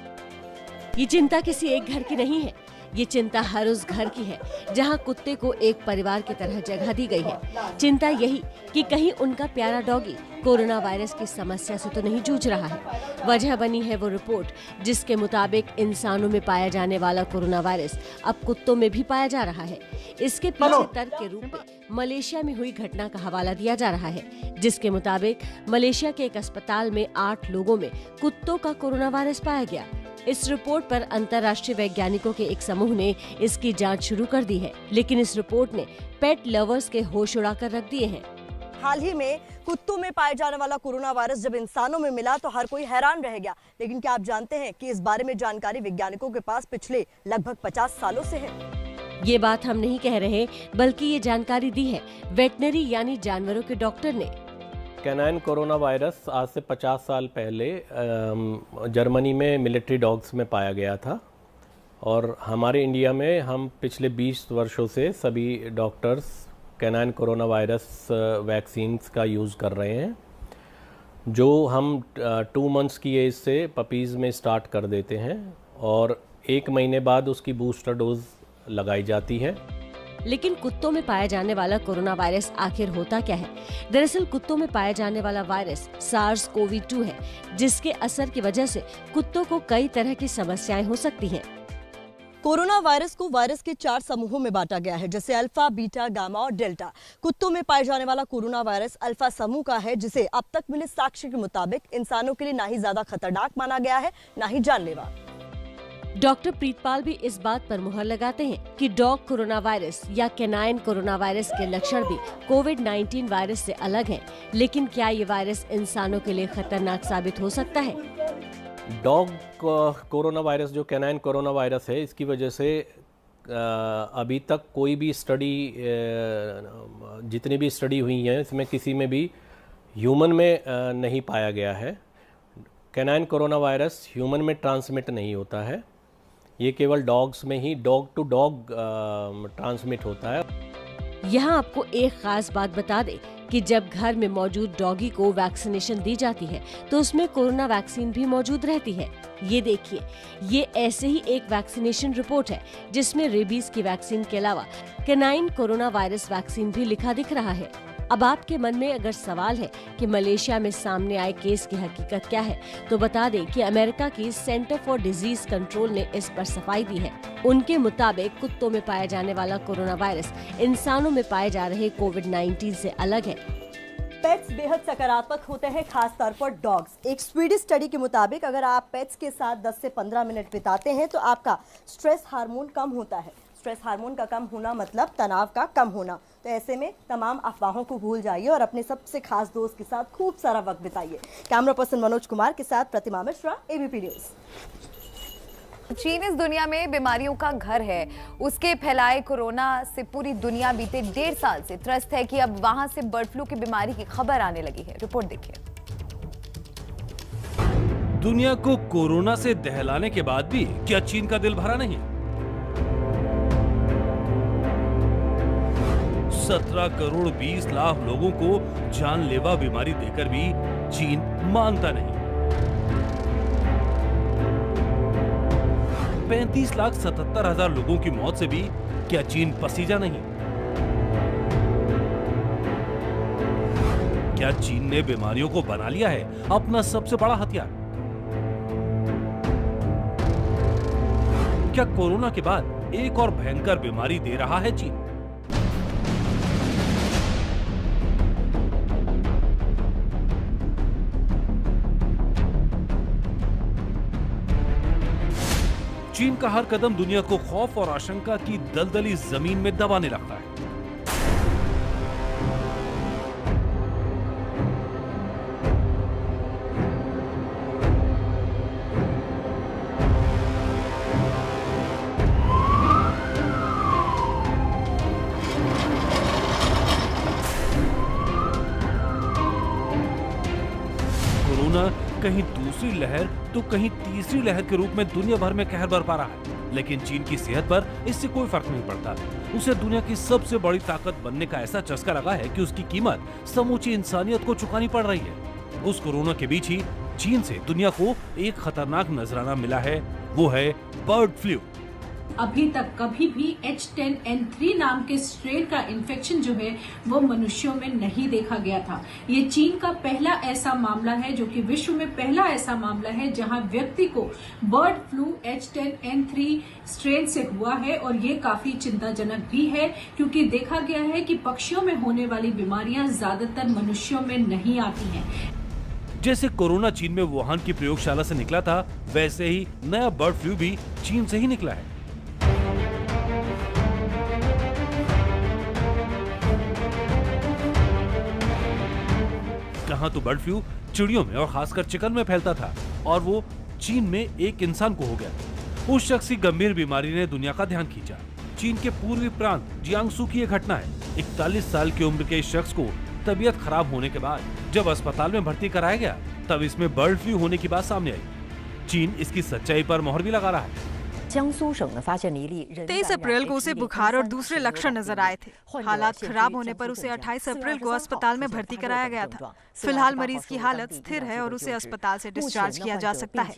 ये चिंता किसी एक घर की नहीं है, ये चिंता हर उस घर की है जहां कुत्ते को एक परिवार की तरह जगह दी गई है। चिंता यही कि कहीं उनका प्यारा डॉगी कोरोना वायरस की समस्या से तो नहीं जूझ रहा है। वजह बनी है वो रिपोर्ट जिसके मुताबिक इंसानों में पाया जाने वाला कोरोना वायरस अब कुत्तों में भी पाया जा रहा है। इसके पीछे तर्क के रूप में मलेशिया में हुई घटना का हवाला दिया जा रहा है, जिसके मुताबिक मलेशिया के एक अस्पताल में 8 लोगों में कुत्तों का कोरोना वायरस पाया गया। इस रिपोर्ट पर अंतर्राष्ट्रीय वैज्ञानिकों के एक समूह ने इसकी जांच शुरू कर दी है, लेकिन इस रिपोर्ट ने पेट लवर्स के होश उड़ाकर रख दिए हैं। हाल ही में कुत्तों में पाए जाने वाला कोरोना वायरस जब इंसानों में मिला तो हर कोई हैरान रह गया। लेकिन क्या आप जानते हैं कि इस बारे में जानकारी वैज्ञानिकों के पास पिछले लगभग 50 सालों से है। ये बात हम नहीं कह रहे, बल्कि ये जानकारी दी है वेटनरी यानी जानवरों के डॉक्टर ने। कैनाइन कोरोना वायरस आज से 50 साल पहले जर्मनी में मिलिट्री डॉग्स में पाया गया था और हमारे इंडिया में हम पिछले 20 वर्षों से सभी doctors canine corona virus vaccines का यूज़ कर रहे हैं, जो हम 2 मंथ्स की एज से पपीज़ में स्टार्ट कर देते हैं और 1 महीने बाद उसकी बूस्टर डोज लगाई जाती है। लेकिन कुत्तों में पाया जाने वाला कोरोना वायरस आखिर होता क्या है? दरअसल कुत्तों में पाया जाने वाला वायरस SARS-CoV-2 है, जिसके असर की वजह से कुत्तों को कई तरह की समस्याएं हो सकती हैं। कोरोना वायरस को वायरस के 4 समूहों में बांटा गया है, जैसे अल्फा, बीटा, गामा और डेल्टा। कुत्तों में पाए जाने वाला कोरोना वायरस अल्फा समूह का है, जिसे अब तक मिले साक्ष्य के मुताबिक इंसानों के लिए ना ही ज्यादा खतरनाक माना गया है, ना ही जानलेवा। डॉक्टर प्रीतपाल भी इस बात पर मुहर लगाते हैं कि डॉग कोरोना वायरस या कैनाइन कोरोना वायरस के लक्षण भी कोविड-19 वायरस से अलग हैं, लेकिन क्या ये वायरस इंसानों के लिए खतरनाक साबित हो सकता है? डॉग कोरोना वायरस जो कैनाइन कोरोना वायरस है, इसकी वजह से अभी तक कोई भी स्टडी, जितनी भी स्टडी हुई हैं, इसमें किसी में भी ह्यूमन में नहीं पाया गया है। कैनाइन कोरोना वायरस ह्यूमन में ट्रांसमिट नहीं होता है, ये केवल डॉग्स में ही डॉग टू डॉग ट्रांसमिट होता है। यहाँ आपको एक खास बात बता दें कि जब घर में मौजूद डॉगी को वैक्सीनेशन दी जाती है तो उसमें कोरोना वैक्सीन भी मौजूद रहती है। ये देखिए, ये ऐसे ही एक वैक्सीनेशन रिपोर्ट है जिसमें रेबीज की वैक्सीन के अलावा कैनाइन कोरोना वायरस वैक्सीन भी लिखा दिख रहा है। अब आपके मन में अगर सवाल है कि मलेशिया में सामने आए केस की हकीकत क्या है, तो बता दें कि अमेरिका की सेंटर फॉर डिजीज कंट्रोल ने इस पर सफाई दी है। उनके मुताबिक कुत्तों में पाया जाने वाला कोरोना वायरस इंसानों में पाए जा रहे कोविड-19 से अलग है। पेट्स बेहद सकारात्मक होते हैं, खास तौर पर डॉग्स। एक स्वीडिश स्टडी के मुताबिक अगर आप पेट्स के साथ 10 से 15 मिनट बिताते हैं तो आपका स्ट्रेस हार्मोन कम होता है। स्ट्रेस हार्मोन का कम होना मतलब तनाव का कम होना। तो ऐसे में तमाम अफवाहों को भूल जाइए और अपने सबसे खास दोस्त के साथ खूब सारा वक्त बिताइए। कैमरा पर्सन मनोज कुमार के साथ प्रतिमा मिश्रा, एबीपी न्यूज। चीन इस दुनिया में बीमारियों का घर है। उसके फैलाए कोरोना से पूरी दुनिया बीते 1.5 साल से त्रस्त है कि अब वहां से बर्ड फ्लू की बीमारी की खबर आने लगी है। रिपोर्ट देखिए। दुनिया को कोरोना से दहलाने के बाद भी क्या चीन का दिल भरा नहीं? 17 करोड़ 20 लाख लोगों को जानलेवा बीमारी देकर भी चीन मानता नहीं। 35,77,000 लोगों की मौत से भी क्या चीन पसीजा नहीं? क्या चीन ने बीमारियों को बना लिया है अपना सबसे बड़ा हथियार? क्या कोरोना के बाद एक और भयंकर बीमारी दे रहा है चीन? चीन का हर कदम दुनिया को खौफ और आशंका की दलदली जमीन में दबाने लगता है। कोरोना कहीं दूसरी लहर तो कहीं तीसरी लहर के रूप में दुनिया भर में कहर बरपा रहा है, लेकिन चीन की सेहत पर इससे कोई फर्क नहीं पड़ता। उसे दुनिया की सबसे बड़ी ताकत बनने का ऐसा चस्का लगा है कि उसकी कीमत समूची इंसानियत को चुकानी पड़ रही है। उस कोरोना के बीच ही चीन से दुनिया को एक खतरनाक नजराना मिला है, वो है बर्ड फ्लू। अभी तक कभी भी H10N3 नाम के स्ट्रेन का इन्फेक्शन जो है वो मनुष्यों में नहीं देखा गया था। ये चीन का पहला ऐसा मामला है जो कि विश्व में पहला ऐसा मामला है जहां व्यक्ति को बर्ड फ्लू H10N3 स्ट्रेन से हुआ है, और ये काफी चिंताजनक भी है क्योंकि देखा गया है कि पक्षियों में होने वाली बीमारियां ज्यादातर मनुष्यों में नहीं आती हैं। जैसे कोरोना चीन में वुहान की प्रयोगशाला से निकला था, वैसे ही नया बर्ड फ्लू भी चीन से ही निकला है। कहां तो बर्ड फ्लू चिड़ियों में और खासकर चिकन में फैलता था, और वो चीन में एक इंसान को हो गया। उस शख्स की गंभीर बीमारी ने दुनिया का ध्यान खींचा। चीन के पूर्वी प्रांत जियांगसू की यह घटना है। 41 साल की उम्र के इस शख्स को तबीयत खराब होने के बाद जब अस्पताल में भर्ती कराया गया, तब इसमें बर्ड फ्लू होने की बात सामने आई। चीन इसकी सच्चाई पर मोहर भी लगा रहा है। 23 अप्रैल को उसे बुखार और दूसरे लक्षण नजर आए थे। हालात खराब होने पर उसे 28 अप्रैल को अस्पताल में भर्ती कराया गया था। फिलहाल मरीज की हालत स्थिर है और उसे अस्पताल से डिस्चार्ज किया जा सकता है।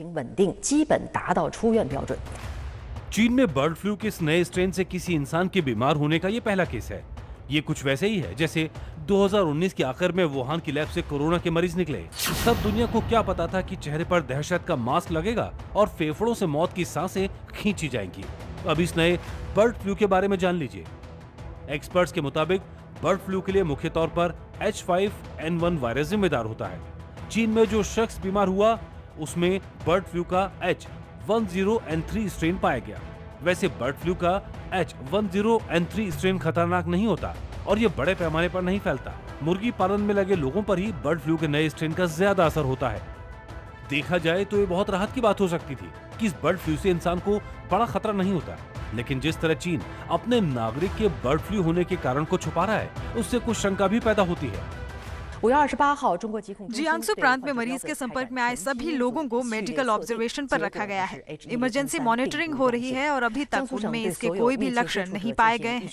चीन में बर्ड फ्लू के इस नए स्ट्रेन से किसी इंसान के बीमार होने का ये पहला केस है। ये कुछ वैसे ही है जैसे 2019 के आखिर में वुहान की लैब से कोरोना के मरीज निकले। तब दुनिया को क्या पता था कि चेहरे पर दहशत का मास्क लगेगा और फेफड़ों से मौत की सांसें खींची जाएंगी। अब इस नए बर्ड फ्लू के बारे में जान लीजिए। एक्सपर्ट्स के मुताबिक बर्ड फ्लू के लिए मुख्य तौर पर H5N1 वायरस जिम्मेदार होता है। चीन में जो शख्स बीमार हुआ उसमें बर्ड फ्लू का H10N3 स्ट्रेन पाया गया। वैसे बर्ड फ्लू का H10N3 स्ट्रेन खतरनाक नहीं होता और ये बड़े पैमाने पर नहीं फैलता। मुर्गी पालन में लगे लोगों पर ही बर्ड फ्लू के नए स्ट्रेन का ज्यादा असर होता है। देखा जाए तो ये बहुत राहत की बात हो सकती थी कि इस बर्ड फ्लू से इंसान को बड़ा खतरा नहीं होता, लेकिन जिस तरह चीन अपने नागरिक के बर्ड फ्लू होने के कारण को छुपा रहा है, उससे कुछ शंका भी पैदा होती है। जियांगसू प्रांत में मरीज के संपर्क में आए सभी लोगों को मेडिकल ऑब्जर्वेशन पर रखा गया है। इमरजेंसी मॉनिटरिंग हो रही है और अभी तक उनमें इसके कोई भी लक्षण नहीं पाए गए हैं।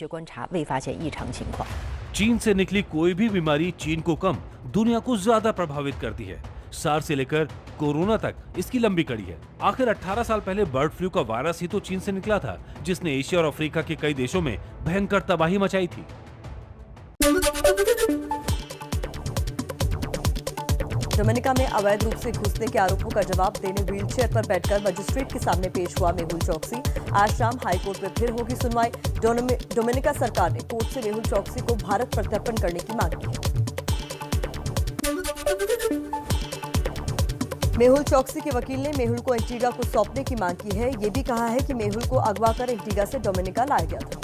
चीन से निकली कोई भी बीमारी चीन को कम, दुनिया को ज्यादा प्रभावित करती है। सार्स से लेकर कोरोना तक इसकी लंबी कड़ी है। आखिर 18 साल पहले बर्ड फ्लू का वायरस ही तो चीन से निकला था, जिसने एशिया और अफ्रीका के कई देशों में भयंकर तबाही मचाई थी। डोमिनिका में अवैध रूप से घुसने के आरोपों का जवाब देने व्हीलचेयर पर बैठकर मजिस्ट्रेट के सामने पेश हुआ मेहुल चौकसी। आज शाम हाईकोर्ट में फिर होगी सुनवाई। डोमिनिका सरकार ने कोर्ट से मेहुल चौकसी को भारत प्रत्यर्पण करने की मांग की है। मेहुल चौकसी के वकील ने मेहुल को एंटीगा को सौंपने की मांग की है। ये भी कहा है कि मेहुल को अगवा कर एंटीगा से डोमिनिका लाया गया था।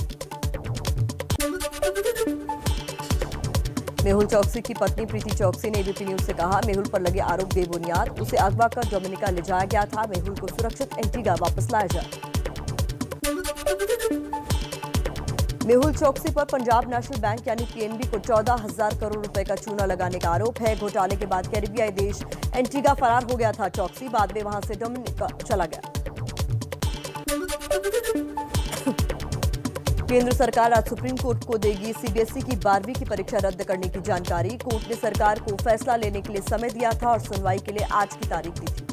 मेहुल चौकसी की पत्नी प्रीति चौकसी ने एबीपी न्यूज से कहा, मेहुल पर लगे आरोप बेबुनियाद, उसे अगवा कर डोमिनिका ले जाया गया था। मेहुल को सुरक्षित एंटीगा वापस लाया जाए। मेहुल चौकसी पर पंजाब नेशनल बैंक यानी पीएनबी को 14,000 करोड़ रुपए का चूना लगाने का आरोप है। घोटाले के बाद कैरिबियाई देश एंटीगा फरार हो गया था। चौकसी बाद में वहां से डोमिनिका चला गया। केंद्र सरकार आज सुप्रीम कोर्ट को देगी सीबीएसई की 12वीं की परीक्षा रद्द करने की जानकारी। कोर्ट ने सरकार को फैसला लेने के लिए समय दिया था और सुनवाई के लिए आज की तारीख दी थी।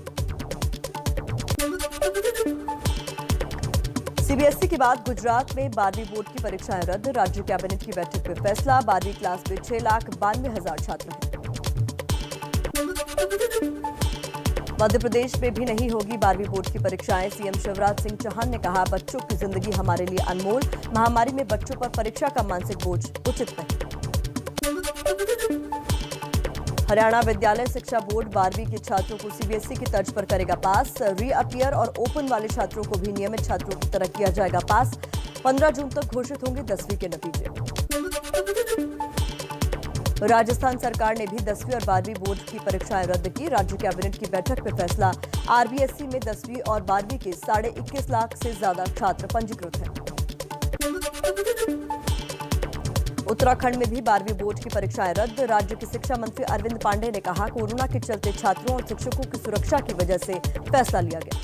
सीबीएसई के बाद गुजरात में 12वीं बोर्ड की परीक्षाएं रद्द। राज्य कैबिनेट की बैठक में फैसला। 12वीं क्लास में 6,92,000 छात्र हैं। मध्य प्रदेश में भी नहीं होगी 12वीं बोर्ड की परीक्षाएं। सीएम शिवराज सिंह चौहान ने कहा, बच्चों की जिंदगी हमारे लिए अनमोल। महामारी में बच्चों पर परीक्षा का मानसिक बोझ उचित नहीं। हरियाणा विद्यालय शिक्षा बोर्ड 12वीं के छात्रों को सीबीएसई की तर्ज पर करेगा पास। रीअपियर और ओपन वाले छात्रों को भी नियमित छात्रों की तरह किया जाएगा पास। 15 जून तक घोषित होंगे 10वीं के नतीजे। राजस्थान सरकार ने भी 10वीं और 12वीं बोर्ड की परीक्षाएं रद्द की। राज्य कैबिनेट की बैठक में फैसला। आरबीएसई में 10वीं और 12वीं के 21.5 लाख से ज्यादा छात्र पंजीकृत हैं। उत्तराखंड में भी 12वीं बोर्ड की परीक्षाएं रद्द। राज्य के शिक्षा मंत्री अरविंद पांडे ने कहा, कोरोना के चलते छात्रों और शिक्षकों की सुरक्षा की वजह से फैसला लिया गया।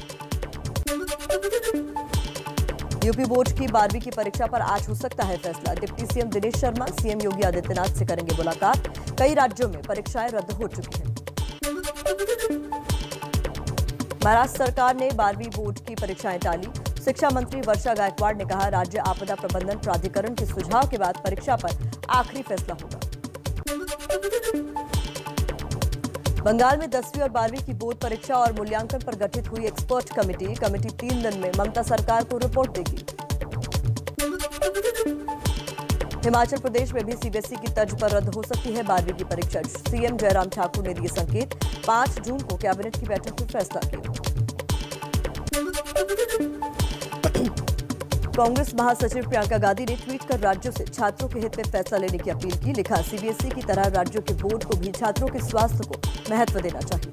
यूपी बोर्ड की 12वीं की परीक्षा पर आज हो सकता है फैसला। Deputy CM Dinesh Sharma CM Yogi Adityanath से करेंगे मुलाकात। कई राज्यों में परीक्षाएं रद्द हो चुकी हैं। महाराष्ट्र सरकार ने 12वीं बोर्ड की परीक्षाएं टाली। शिक्षा मंत्री वर्षा गायकवाड़ ने कहा, राज्य आपदा प्रबंधन प्राधिकरण के सुझाव के बाद परीक्षा पर आखिरी फैसला होगा। बंगाल में 10वीं और 12वीं की बोर्ड परीक्षा और मूल्यांकन पर गठित हुई एक्सपर्ट कमेटी 3 दिन में ममता सरकार को रिपोर्ट देगी। हिमाचल प्रदेश में भी सीबीएसई की तर्ज पर रद्द हो सकती है 12वीं की परीक्षा। सीएम जयराम ठाकुर ने दिए संकेत। 5 जून को कैबिनेट की बैठक में फैसला किया। कांग्रेस महासचिव प्रियंका गांधी ने ट्वीट कर राज्यों से छात्रों के हित में फैसला लेने की अपील की। लिखा, सीबीएसई की तरह राज्यों के बोर्ड को भी छात्रों के स्वास्थ्य को महत्व देना चाहिए।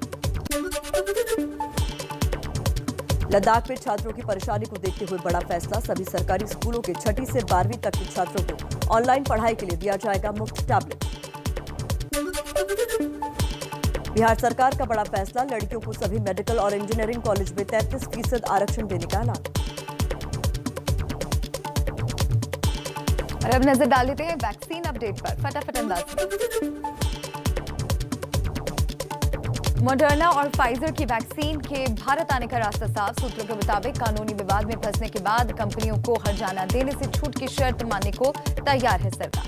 लद्दाख में छात्रों की परेशानी को देखते हुए बड़ा फैसला। सभी सरकारी स्कूलों के 6ठी से 12वीं तक के छात्रों को ऑनलाइन पढ़ाई के लिए दिया जाएगा मुफ्त टैबलेट। बिहार सरकार का बड़ा फैसला। लड़कियों को सभी मेडिकल और इंजीनियरिंग कॉलेज में 33% आरक्षण देने का ऐलान। और अब नजर डाल लेते हैं वैक्सीन अपडेट पर। फटाफट अंदाज में। मॉडर्ना और फाइजर की वैक्सीन के भारत आने का रास्ता साफ। सूत्रों के मुताबिक कानूनी विवाद में फंसने के बाद कंपनियों को हर्जाना देने से छूट की शर्त मानने को तैयार है सरकार।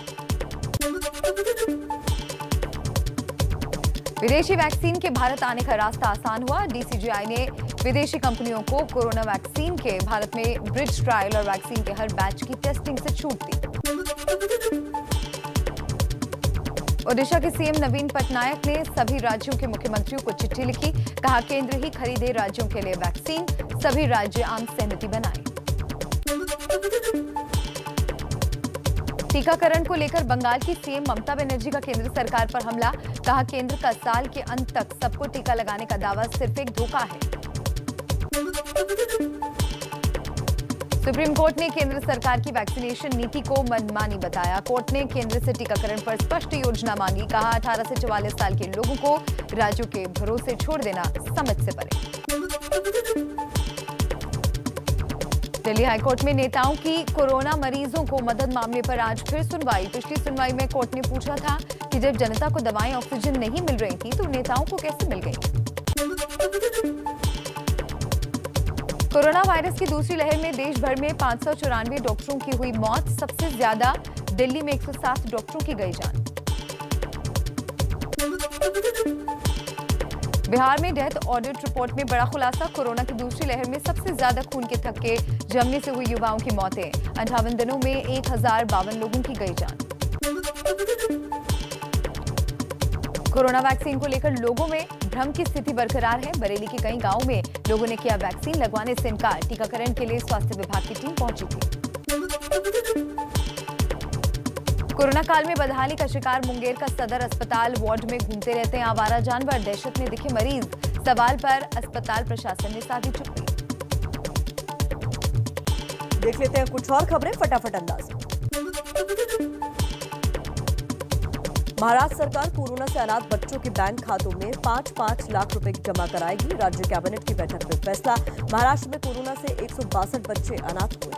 विदेशी वैक्सीन के भारत आने का रास्ता आसान हुआ। डीसीजीआई ने विदेशी कंपनियों को कोरोना वैक्सीन के भारत में ब्रिज ट्रायल और वैक्सीन के हर बैच की टेस्टिंग से छूट दी। ओडिशा के सीएम नवीन पटनायक ने सभी राज्यों के मुख्यमंत्रियों को चिट्ठी लिखी। कहा, केंद्र ही खरीदे राज्यों के लिए वैक्सीन। सभी राज्य आम सहमति बनाएं। टीकाकरण को लेकर बंगाल की सीएम ममता बनर्जी का केंद्र सरकार पर हमला। कहा, केंद्र का साल के अंत तक सबको टीका लगाने का दावा सिर्फ एक धोखा है। सुप्रीम कोर्ट ने केंद्र सरकार की वैक्सीनेशन नीति को मनमानी बताया। कोर्ट ने केंद्र से टीकाकरण पर स्पष्ट योजना मांगी। कहा, 18 से 44 साल के लोगों को राज्यों के भरोसे छोड़ देना समझ से परे। दिल्ली हाईकोर्ट में नेताओं की कोरोना मरीजों को मदद मामले पर आज फिर सुनवाई। पिछली सुनवाई में कोर्ट ने पूछा था कि जब जनता को दवाएं ऑक्सीजन नहीं मिल रही थी तो नेताओं को कैसे मिल गई। कोरोना वायरस की दूसरी लहर में देश भर में 594 डॉक्टरों की हुई मौत। सबसे ज्यादा दिल्ली में 107 डॉक्टरों की गई जान। बिहार में डेथ ऑडिट रिपोर्ट में बड़ा खुलासा। कोरोना की दूसरी लहर में सबसे ज्यादा खून के थक्के जमने से हुई युवाओं की मौतें। 58 दिनों में 1052 लोगों की गई जान। कोरोना वैक्सीन को लेकर लोगों में भ्रम की स्थिति बरकरार है। बरेली के कई गांवों में लोगों ने किया वैक्सीन लगवाने से इनकार। टीकाकरण के लिए स्वास्थ्य विभाग की टीम पहुंची थी। कोरोना काल में बदहाली का शिकार मुंगेर का सदर अस्पताल वार्ड में घूमते रहते हैं आवारा जानवर। दहशत में दिखे मरीज। सवाल पर अस्पताल प्रशासन ने साधी चुप्पी। देख लेते हैं कुछ और खबरें फटाफट अंदाज। महाराष्ट्र सरकार कोरोना से अनाथ बच्चों के बैंक खातों में 5-5 लाख रुपए जमा कराएगी। राज्य कैबिनेट की बैठक में फैसला। महाराष्ट्र में कोरोना से 162 बच्चे अनाथ हुए।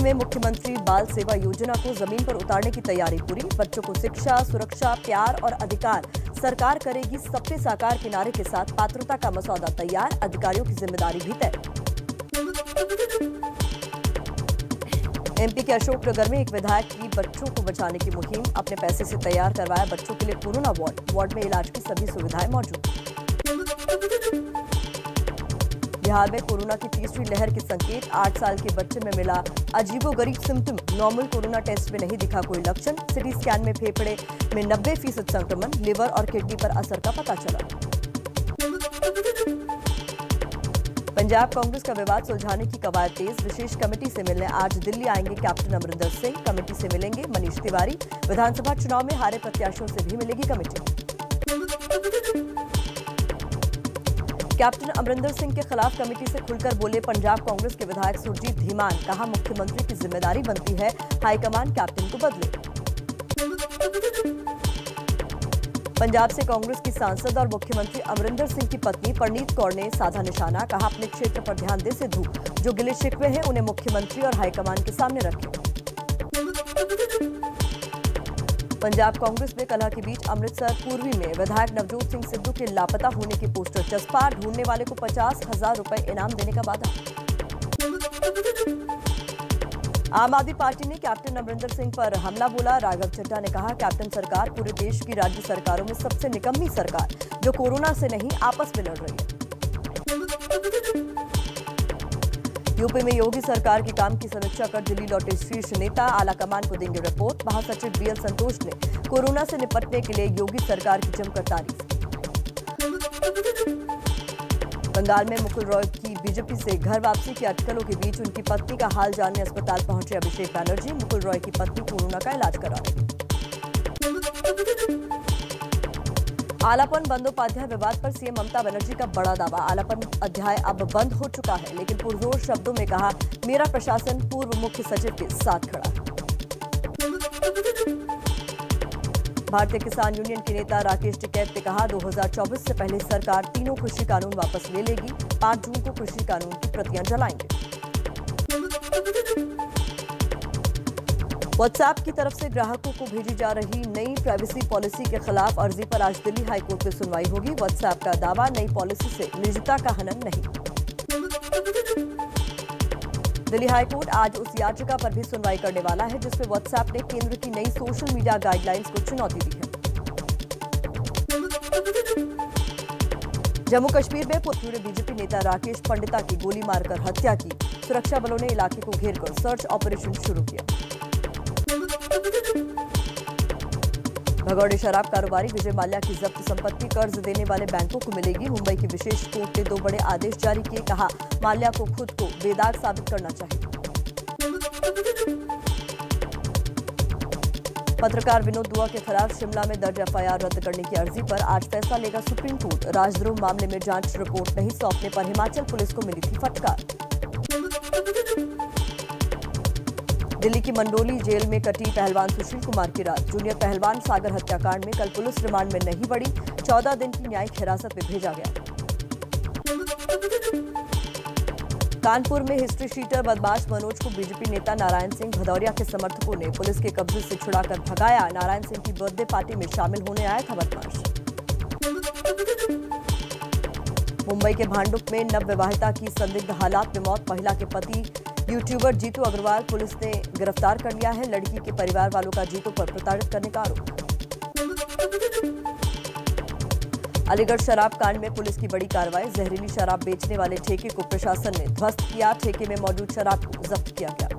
में मुख्यमंत्री बाल सेवा योजना को जमीन पर उतारने की तैयारी पूरी। बच्चों को शिक्षा, सुरक्षा, प्यार और अधिकार सरकार करेगी सबके साकार के नारे के साथ पात्रता का मसौदा तैयार, अधिकारियों की जिम्मेदारी भी तय। एमपी के अशोकनगर में एक विधायक की बच्चों को बचाने की मुहिम, अपने पैसे से तैयार करवाया बच्चों के लिए कोरोना वार्ड में इलाज की सभी सुविधाएं मौजूद। बिहार में कोरोना की तीसरी लहर के संकेत, 8 साल के बच्चे में मिला अजीबोगरीब सिम्टम, नॉर्मल कोरोना टेस्ट में नहीं दिखा कोई लक्षण, सिटी स्कैन में फेफड़े में 90% संक्रमण, लिवर और किडनी पर असर का पता चला। पंजाब कांग्रेस का विवाद सुलझाने की कवायद तेज, विशेष कमेटी से मिलने आज दिल्ली आएंगे कैप्टन अमरिंदर सिंह, कमेटी से मिलेंगे मनीष तिवारी, विधानसभा चुनाव में हारे प्रत्याशियों से भी मिलेगी कमेटी। कैप्टन अमरिंदर सिंह के खिलाफ कमेटी से खुलकर बोले पंजाब कांग्रेस के विधायक सुरजीत धीमान, कहा मुख्यमंत्री की जिम्मेदारी बनती है हाईकमान कैप्टन को बदले। पंजाब से कांग्रेस की सांसद और मुख्यमंत्री अमरिंदर सिंह की पत्नी परनीत कौर ने साधा निशाना, कहा अपने क्षेत्र पर ध्यान दे सिद्धू, जो गिले शिकवे हैं उन्हें मुख्यमंत्री और हाईकमान के सामने रखें। पंजाब कांग्रेस में कलह के बीच अमृतसर पूर्वी में विधायक नवजोत सिंह सिद्धू के लापता होने के पोस्टर चस्पा, ढूंढने वाले को 50,000 रुपए इनाम देने का वादा। आम आदमी पार्टी ने कैप्टन अमरिंदर सिंह पर हमला बोला, राघव चड्ढा ने कहा कैप्टन सरकार पूरे देश की राज्य सरकारों में सबसे निकम्मी सरकार, जो कोरोना से नहीं आपस में लड़ रही है। यूपी में योगी सरकार के काम की समीक्षा कर दिल्ली लौटे शीर्ष नेता, आला कमान को देंगे रिपोर्ट। महासचिव बीएल संतोष ने कोरोना से निपटने के लिए योगी सरकार की जमकर तारीफ। बंगाल में मुकुल रॉय की बीजेपी से घर वापसी की अटकलों के बीच उनकी पत्नी का हाल जानने अस्पताल पहुंचे अभिषेक बनर्जी, मुकुल रॉय की पत्नी कोरोना का इलाज करा रही। आलापन बंदोपाध्याय विवाद पर सीएम ममता बनर्जी का बड़ा दावा, आलापन अध्याय अब बंद हो चुका है, लेकिन पुरजोर शब्दों में कहा मेरा प्रशासन पूर्व मुख्य सचिव के साथ खड़ा है। भारतीय किसान यूनियन के नेता राकेश टिकैत ने कहा 2024 से पहले सरकार तीनों कृषि कानून वापस ले लेगी, 5 जून को कृषि कानून की प्रतियां जलाएंगे। व्हाट्सएप की तरफ से ग्राहकों को भेजी जा रही नई प्राइवेसी पॉलिसी के खिलाफ अर्जी पर आज दिल्ली हाईकोर्ट में सुनवाई होगी। व्हाट्सएप का दावा, नई पॉलिसी से निजता का हनन नहीं। दिल्ली हाईकोर्ट आज उस याचिका पर भी सुनवाई करने वाला है जिसमें व्हाट्सएप ने केंद्र की नई सोशल मीडिया गाइडलाइंस को चुनौती दी है। जम्मू कश्मीर में पूर्व बीजेपी नेता राकेश पंडिता की गोली मारकर हत्या की, सुरक्षा बलों ने इलाके को घेरकर सर्च ऑपरेशन शुरू किया। भगौड़े शराब कारोबारी विजय माल्या की जब्त संपत्ति कर्ज देने वाले बैंकों को मिलेगी। मुंबई की विशेष कोर्ट ने 2 बड़े आदेश जारी किए, कहा माल्या को खुद को बेदाग साबित करना चाहिए। पत्रकार विनोद दुआ के खिलाफ शिमला में दर्ज एफआईआर रद्द करने की अर्जी पर आज फैसला लेगा सुप्रीम कोर्ट। राजद्रोह मामले में जांच रिपोर्ट नहीं सौंपने पर हिमाचल पुलिस को मिली थी फटकार। दिल्ली की मंडोली जेल में कटी पहलवान सुशील कुमार की रात, जूनियर पहलवान सागर हत्याकांड में कल पुलिस रिमांड में नहीं बढ़ी, 14 दिन की न्यायिक हिरासत में भेजा गया। कानपुर में हिस्ट्री शीटर बदमाश मनोज को बीजेपी नेता नारायण सिंह भदौरिया के समर्थकों ने पुलिस के कब्जे से छुड़ाकर भगाया। नारायण सिंह की बर्थडे पार्टी में शामिल होने आया था बदमाश। मुंबई के भांडुप में नवविवाहिता की संदिग्ध हालात में मौत, महिला के पति यूट्यूबर जीतू अग्रवाल पुलिस ने गिरफ्तार कर लिया है। लड़की के परिवार वालों का जीतू पर प्रताड़ित करने का आरोप। अलीगढ़ शराब कांड में पुलिस की बड़ी कार्रवाई, जहरीली शराब बेचने वाले ठेके को प्रशासन ने ध्वस्त किया, ठेके में मौजूद शराब को जब्त किया गया।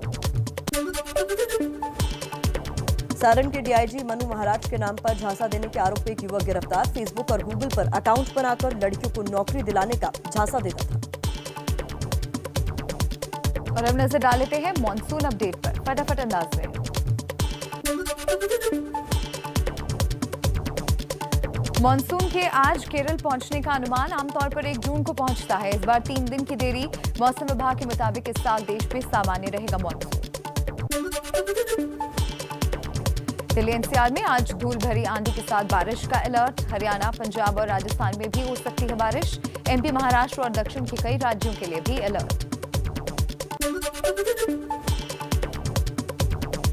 सारण के डीआईजी मनु महाराज के नाम पर झांसा देने के आरोप में एक युवक गिरफ्तार, फेसबुक और गूगल पर अकाउंट बनाकर लड़कियों को नौकरी दिलाने का झांसा देता था। और अब नजर डाल लेते हैं मॉनसून अपडेट पर, फटाफट अंदाज में। मॉनसून के आज केरल पहुंचने का अनुमान, आमतौर पर 1 जून को पहुंचता है। इस बार 3 दिन की देरी। मौसम विभाग के मुताबिक इस साल देश में सामान्य रहेगा मॉनसून। दिल्ली एनसीआर में आज धूल भरी आंधी के साथ बारिश का अलर्ट। हरियाणा, पंजाब और राजस्थान में भी हो सकती है बारिश। एमपी, महाराष्ट्र और दक्षिण के कई राज्यों के लिए भी अलर्ट।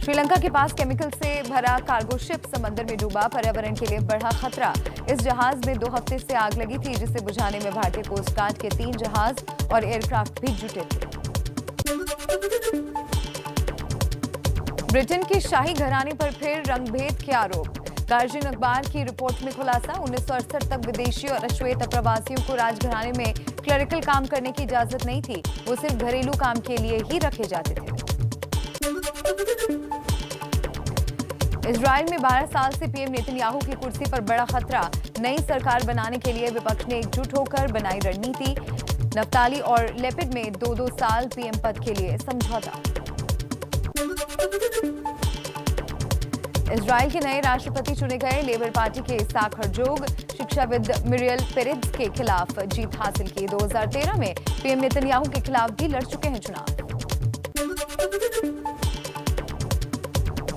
श्रीलंका के पास केमिकल से भरा कार्गो शिप समंदर में डूबा, पर्यावरण के लिए बढ़ा खतरा। इस जहाज में 2 हफ्ते से आग लगी थी, जिसे बुझाने में भारतीय कोस्ट गार्ड के 3 जहाज और एयरक्राफ्ट भी जुटे थे। ब्रिटेन के शाही घराने पर फिर रंगभेद के आरोप। गार्जियन अखबार की रिपोर्ट में खुलासा, 1968 तक विदेशी और अश्वेत अप्रवासियों को राजघराने में क्लरिकल काम करने की इजाजत नहीं थी। वो सिर्फ घरेलू काम के लिए ही रखे जाते थे। इजराइल में 12 साल से पीएम नेतन्याहू की कुर्सी पर बड़ा खतरा। नई सरकार बनाने के लिए विपक्ष ने एकजुट होकर बनाई रणनीति। नफ्ताली और लेपिड में 2-2 साल पीएम पद के लिए समझौता। इजराइल के नए राष्ट्रपति चुने गए। लेबर पार्टी के इसाक हर्जोग शिक्षाविद मिरियल पेरेज के खिलाफ जीत हासिल की। 2013 में पीएम नेतन्याहू के खिलाफ भी लड़ चुके हैं चुनाव।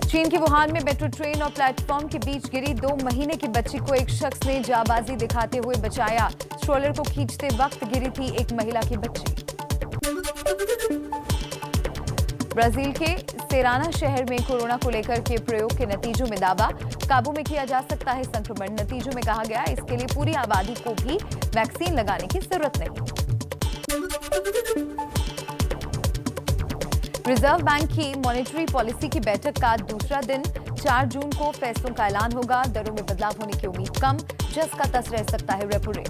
चीन के वुहान में मेट्रो ट्रेन और प्लेटफॉर्म के बीच गिरी 2 महीने की बच्ची को एक शख्स ने जाबाजी दिखाते हुए बचाया। स्ट्रोलर को खींचते वक्त गिरी थी एक महिला की बच्ची। ब्राजील के सेराना शहर में कोरोना को लेकर के प्रयोग के नतीजों में दावा, काबू में किया जा सकता है संक्रमण। नतीजों में कहा गया इसके लिए पूरी आबादी को भी वैक्सीन लगाने की जरूरत नहीं। रिजर्व बैंक की मॉनेटरी पॉलिसी की बैठक का दूसरा दिन। 4 जून को फैसलों का ऐलान होगा। दरों में बदलाव होने की उम्मीद कम, जस का तस रह सकता है रेपो रेट।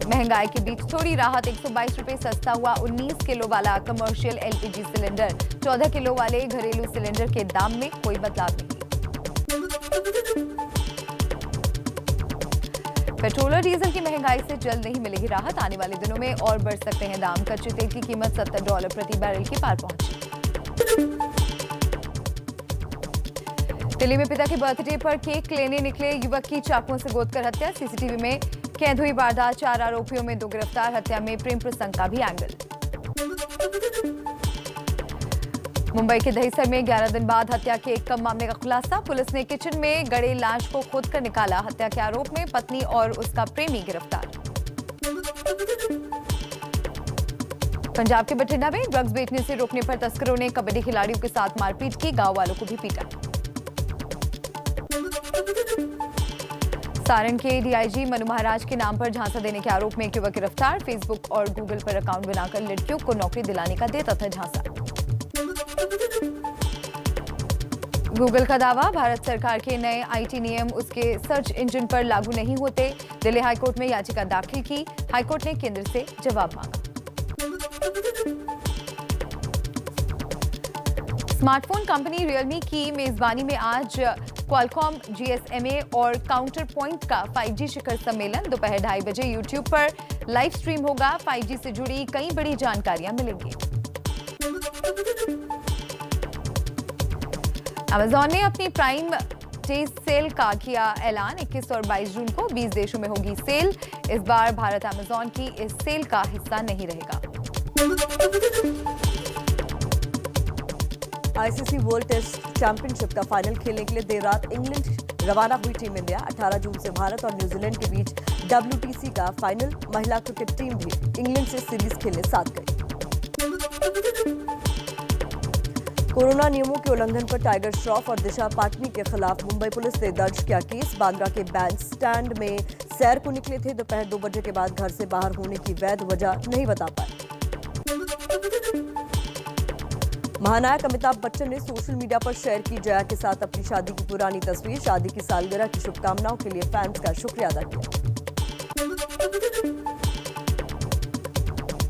महंगाई के बीच थोड़ी राहत, 122 रुपए सस्ता हुआ 19 किलो वाला कमर्शियल एलपीजी सिलेंडर। 14 किलो वाले घरेलू सिलेंडर के दाम में कोई बदलाव नहीं। पेट्रोल और डीजल की महंगाई से जल्द नहीं मिलेगी राहत। आने वाले दिनों में और बढ़ सकते हैं दाम। कच्चे तेल की कीमत $70 प्रति बैरल के पार पहुंची। दिल्ली में पिता के बर्थडे पर केक लेने निकले युवक की चाकुओं से गोदकर हत्या। सीसीटीवी में कैद हुई वारदात। 4 आरोपियों में 2 गिरफ्तार। हत्या में प्रेम प्रसंग का भी एंगल। मुंबई के दहीसर में 11 दिन बाद हत्या के एक कम मामले का खुलासा। पुलिस ने किचन में गड़े लाश को खोदकर निकाला। हत्या के आरोप में पत्नी और उसका प्रेमी गिरफ्तार। पंजाब के बठिंडा में ड्रग्स बेचने से रोकने पर तस्करों ने कबड्डी खिलाड़ियों के साथ मारपीट की। गांव वालों को भी पीटा। सारण के डीआईजी मनु महाराज के नाम पर झांसा देने के आरोप में एक युवक गिरफ्तार। फेसबुक और गूगल पर अकाउंट बनाकर लड़कियों को नौकरी दिलाने का देता था झांसा। गूगल का दावा, भारत सरकार के नए आईटी नियम उसके सर्च इंजन पर लागू नहीं होते। दिल्ली हाईकोर्ट में याचिका दाखिल की। हाईकोर्ट ने केंद्र से जवाब मांगा। स्मार्टफोन कंपनी रियलमी की मेजबानी में आज क्वालकॉम, जीएसएमए और काउंटर पॉइंट का 5G शिखर सम्मेलन दोपहर 2:30 बजे यूट्यूब पर लाइव स्ट्रीम होगा। 5G से जुड़ी कई बड़ी जानकारियां मिलेंगी। अमेजॉन ने अपनी प्राइम डे सेल का किया ऐलान। 21 और 22 जून को 20 देशों में होगी सेल। इस बार भारत अमेजॉन की इस सेल का हिस्सा नहीं रहेगा। आईसीसी वर्ल्ड टेस्ट चैंपियनशिप का फाइनल खेलने के लिए देर रात इंग्लैंड रवाना हुई टीम इंडिया। 18 जून से भारत और न्यूजीलैंड के बीच WTC का फाइनल। महिला क्रिकेट टीम भी इंग्लैंड से सीरीज खेलने साथ गई। कोरोना नियमों के उल्लंघन पर टाइगर श्रॉफ और दिशा पाटनी के खिलाफ मुंबई पुलिस ने दर्ज किया केस। बांद्रा के बैंड स्टैंड में सैर को निकले थे। दोपहर 2 बजे के बाद घर से बाहर होने की वैध वजह नहीं बता पाए। महानायक अमिताभ बच्चन ने सोशल मीडिया पर शेयर की जया के साथ अपनी शादी की पुरानी तस्वीर। शादी की सालगिरह की शुभकामनाओं के लिए फैंस का शुक्रिया अदा किया।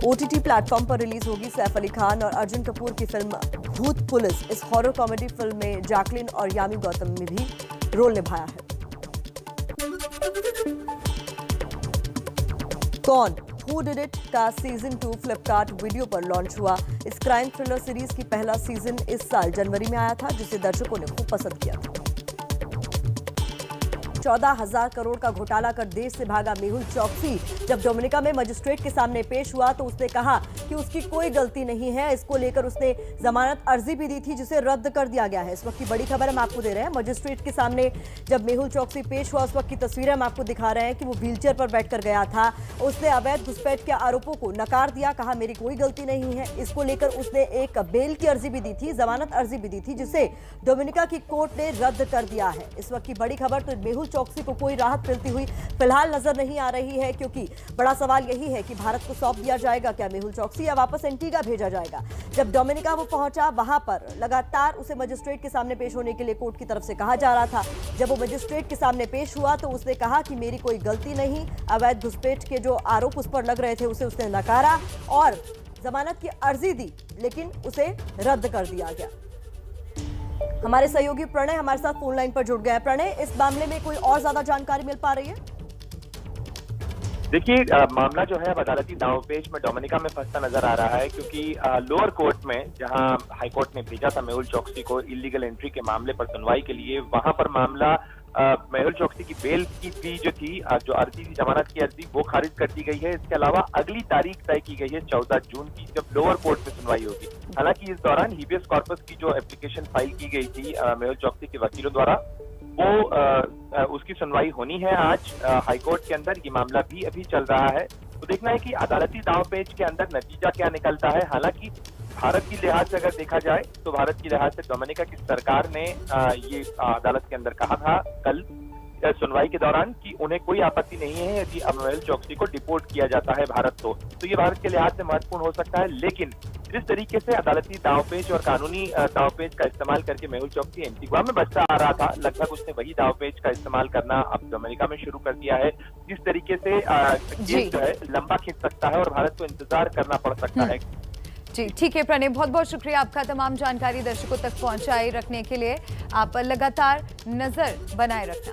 OTT प्लेटफॉर्म पर रिलीज होगी सैफ अली खान और अर्जुन कपूर की फिल्म भूत पुलिस। इस हॉरर कॉमेडी फिल्म में जैकलिन और यामी गौतम ने भी रोल निभाया है। कौन हु डिड इट का सीजन 2 फ्लिपकार्ट वीडियो पर लॉन्च हुआ। इस क्राइम थ्रिलर सीरीज की पहला सीजन इस साल जनवरी में आया था, जिसे दर्शकों ने खूब पसंद किया था। 14,000 करोड़ का घोटाला कर देश से भागा मेहुल चौकसी जब डोमिनिका में मजिस्ट्रेट के सामने पेश हुआ तो उसने कहा कि उसकी कोई गलती नहीं है। इसको लेकर उसने जमानत अर्जी भी दी थी जिसे रद्द कर दिया गया है। इस वक्त की बड़ी खबर हम आपको दे रहे हैं। मजिस्ट्रेट के सामने जब मेहुल चौकसी पेश हुआ उस वक्त की तस्वीरें हम आपको दिखा रहे हैं कि वो व्हीलचेयर पर बैठकर गया था। उसने अवैध घुसपैठ के आरोपों को नकार दिया, कहा मेरी कोई गलती नहीं है। इसको लेकर उसने एक बेल की अर्जी भी दी थी, जमानत अर्जी भी दी थी, जिसे डोमिनिका की कोर्ट ने रद्द कर दिया है। इस वक्त की बड़ी खबर तो मेहुल चौकसी को कोई राहत मिलती हुई फिलहाल नजर नहीं आ रही है, क्योंकि बड़ा सवाल यही है कि भारत को सौंप दिया जाएगा क्या मेहुल चौकसी या वापस एंटीगा भेजा जाएगा। जब डोमिनिका वो पहुंचा वहां पर लगातार उसे मजिस्ट्रेट के सामने पेश होने के लिए कोर्ट की तरफ से कहा जा रहा था। जब वो मजिस्ट्रेट के सामने पेश हुआ तो उसने कहा कि मेरी कोई गलती नहीं। अवैध घुसपैठ के जो आरोप उस पर लग रहे थे उसे उसने नकारा और जमानत की अर्जी दी, लेकिन उसे रद्द कर दिया गया। हमारे सहयोगी प्रणय हमारे साथ फोन लाइन पर जुड़ गए हैं। प्रणय, इस मामले में कोई और ज्यादा जानकारी मिल पा रही है? देखिए, मामला जो है अब अदालती दांवपेच में डोमिनिका में फंसता नजर आ रहा है, क्योंकि लोअर कोर्ट में जहां हाई कोर्ट ने भेजा था मेहुल चौकसी को इलीगल एंट्री के मामले पर सुनवाई के लिए, वहां पर मामला मेहुल चौकसी की बेल की फी जो थी, जो अर्जी थी, जमानत की अर्जी, वो खारिज कर दी गई है। इसके अलावा अगली तारीख तय की गई है 14 जून की, जब लोअर कोर्ट में सुनवाई होगी। हालांकि इस दौरान हीबियस कॉर्पस की जो एप्लीकेशन फाइल की गई थी मेहुल चौकसी के वकीलों द्वारा, वो उसकी सुनवाई होनी है आज हाईकोर्ट के अंदर। ये मामला भी अभी चल रहा है, तो देखना है कि अदालती दांवपेच के अंदर नतीजा क्या निकलता है। हालांकि भारत की लिहाज से अगर देखा जाए तो भारत की लिहाज से डोमिनिका की सरकार ने ये अदालत के अंदर कहा था कल सुनवाई के दौरान कि उन्हें कोई आपत्ति नहीं है यदि मेहुल चौकसी को डिपोर्ट किया जाता है भारत तो ये भारत के लिहाज से महत्वपूर्ण हो सकता है। लेकिन जिस तरीके से अदालती दांवपेच और कानूनी दांवपेच का इस्तेमाल करके मेहुल चौकसी एंटीगुआ में बचता आ रहा था, लगभग उसने वही दांवपेच का इस्तेमाल करना अब डोमिनिका में शुरू कर दिया है। जिस तरीके से केस जो है लंबा खींच सकता है और भारत को इंतजार करना पड़ सकता है। जी ठीक है प्रणय, बहुत बहुत शुक्रिया आपका तमाम जानकारी दर्शकों तक पहुंचाए रखने के लिए। आप लगातार नजर बनाए रखना।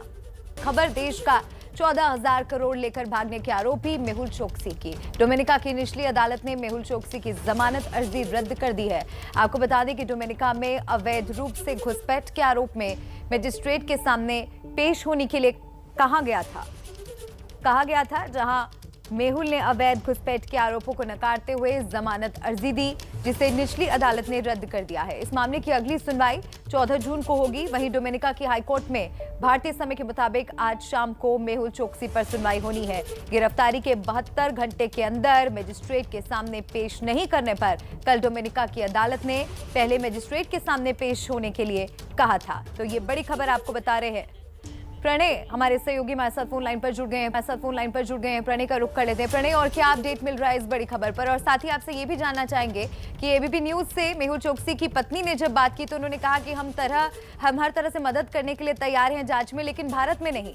खबर देश का 14,000 करोड़ लेकर भागने के आरोपी मेहुल चौकसी की। डोमिनिका की निचली अदालत ने मेहुल चौकसी की जमानत अर्जी रद्द कर दी है। आपको बता दें कि डोमिनिका में अवैध रूप से घुसपैठ के आरोप में मजिस्ट्रेट के सामने पेश होने के लिए कहा गया था, जहां मेहुल ने अवैध घुसपैठ के आरोपों को नकारते हुए जमानत अर्जी दी, जिसे निचली अदालत ने रद्द कर दिया है। इस मामले की अगली सुनवाई 14 जून को होगी। वहीं डोमिनिका की हाईकोर्ट में भारतीय समय के मुताबिक आज शाम को मेहुल चौकसी पर सुनवाई होनी है। गिरफ्तारी के 72 घंटे के अंदर मजिस्ट्रेट के सामने पेश नहीं करने पर कल डोमिनिका की अदालत ने पहले मजिस्ट्रेट के सामने पेश होने के लिए कहा था। तो ये बड़ी खबर आपको बता रहे हैं। प्रणय हमारे सहयोगी हमारे साथ फोन लाइन पर जुड़ गए हैं। प्रणय का रुख कर लेते हैं। प्रणय, और क्या अपडेट मिल रहा है इस बड़ी खबर पर? और साथ ही आपसे ये भी जानना चाहेंगे कि एबीपी न्यूज से मेहुल चौकसी की पत्नी ने जब बात की तो उन्होंने कहा कि हम हर तरह से मदद करने के लिए तैयार हैं जांच में, लेकिन भारत में नहीं।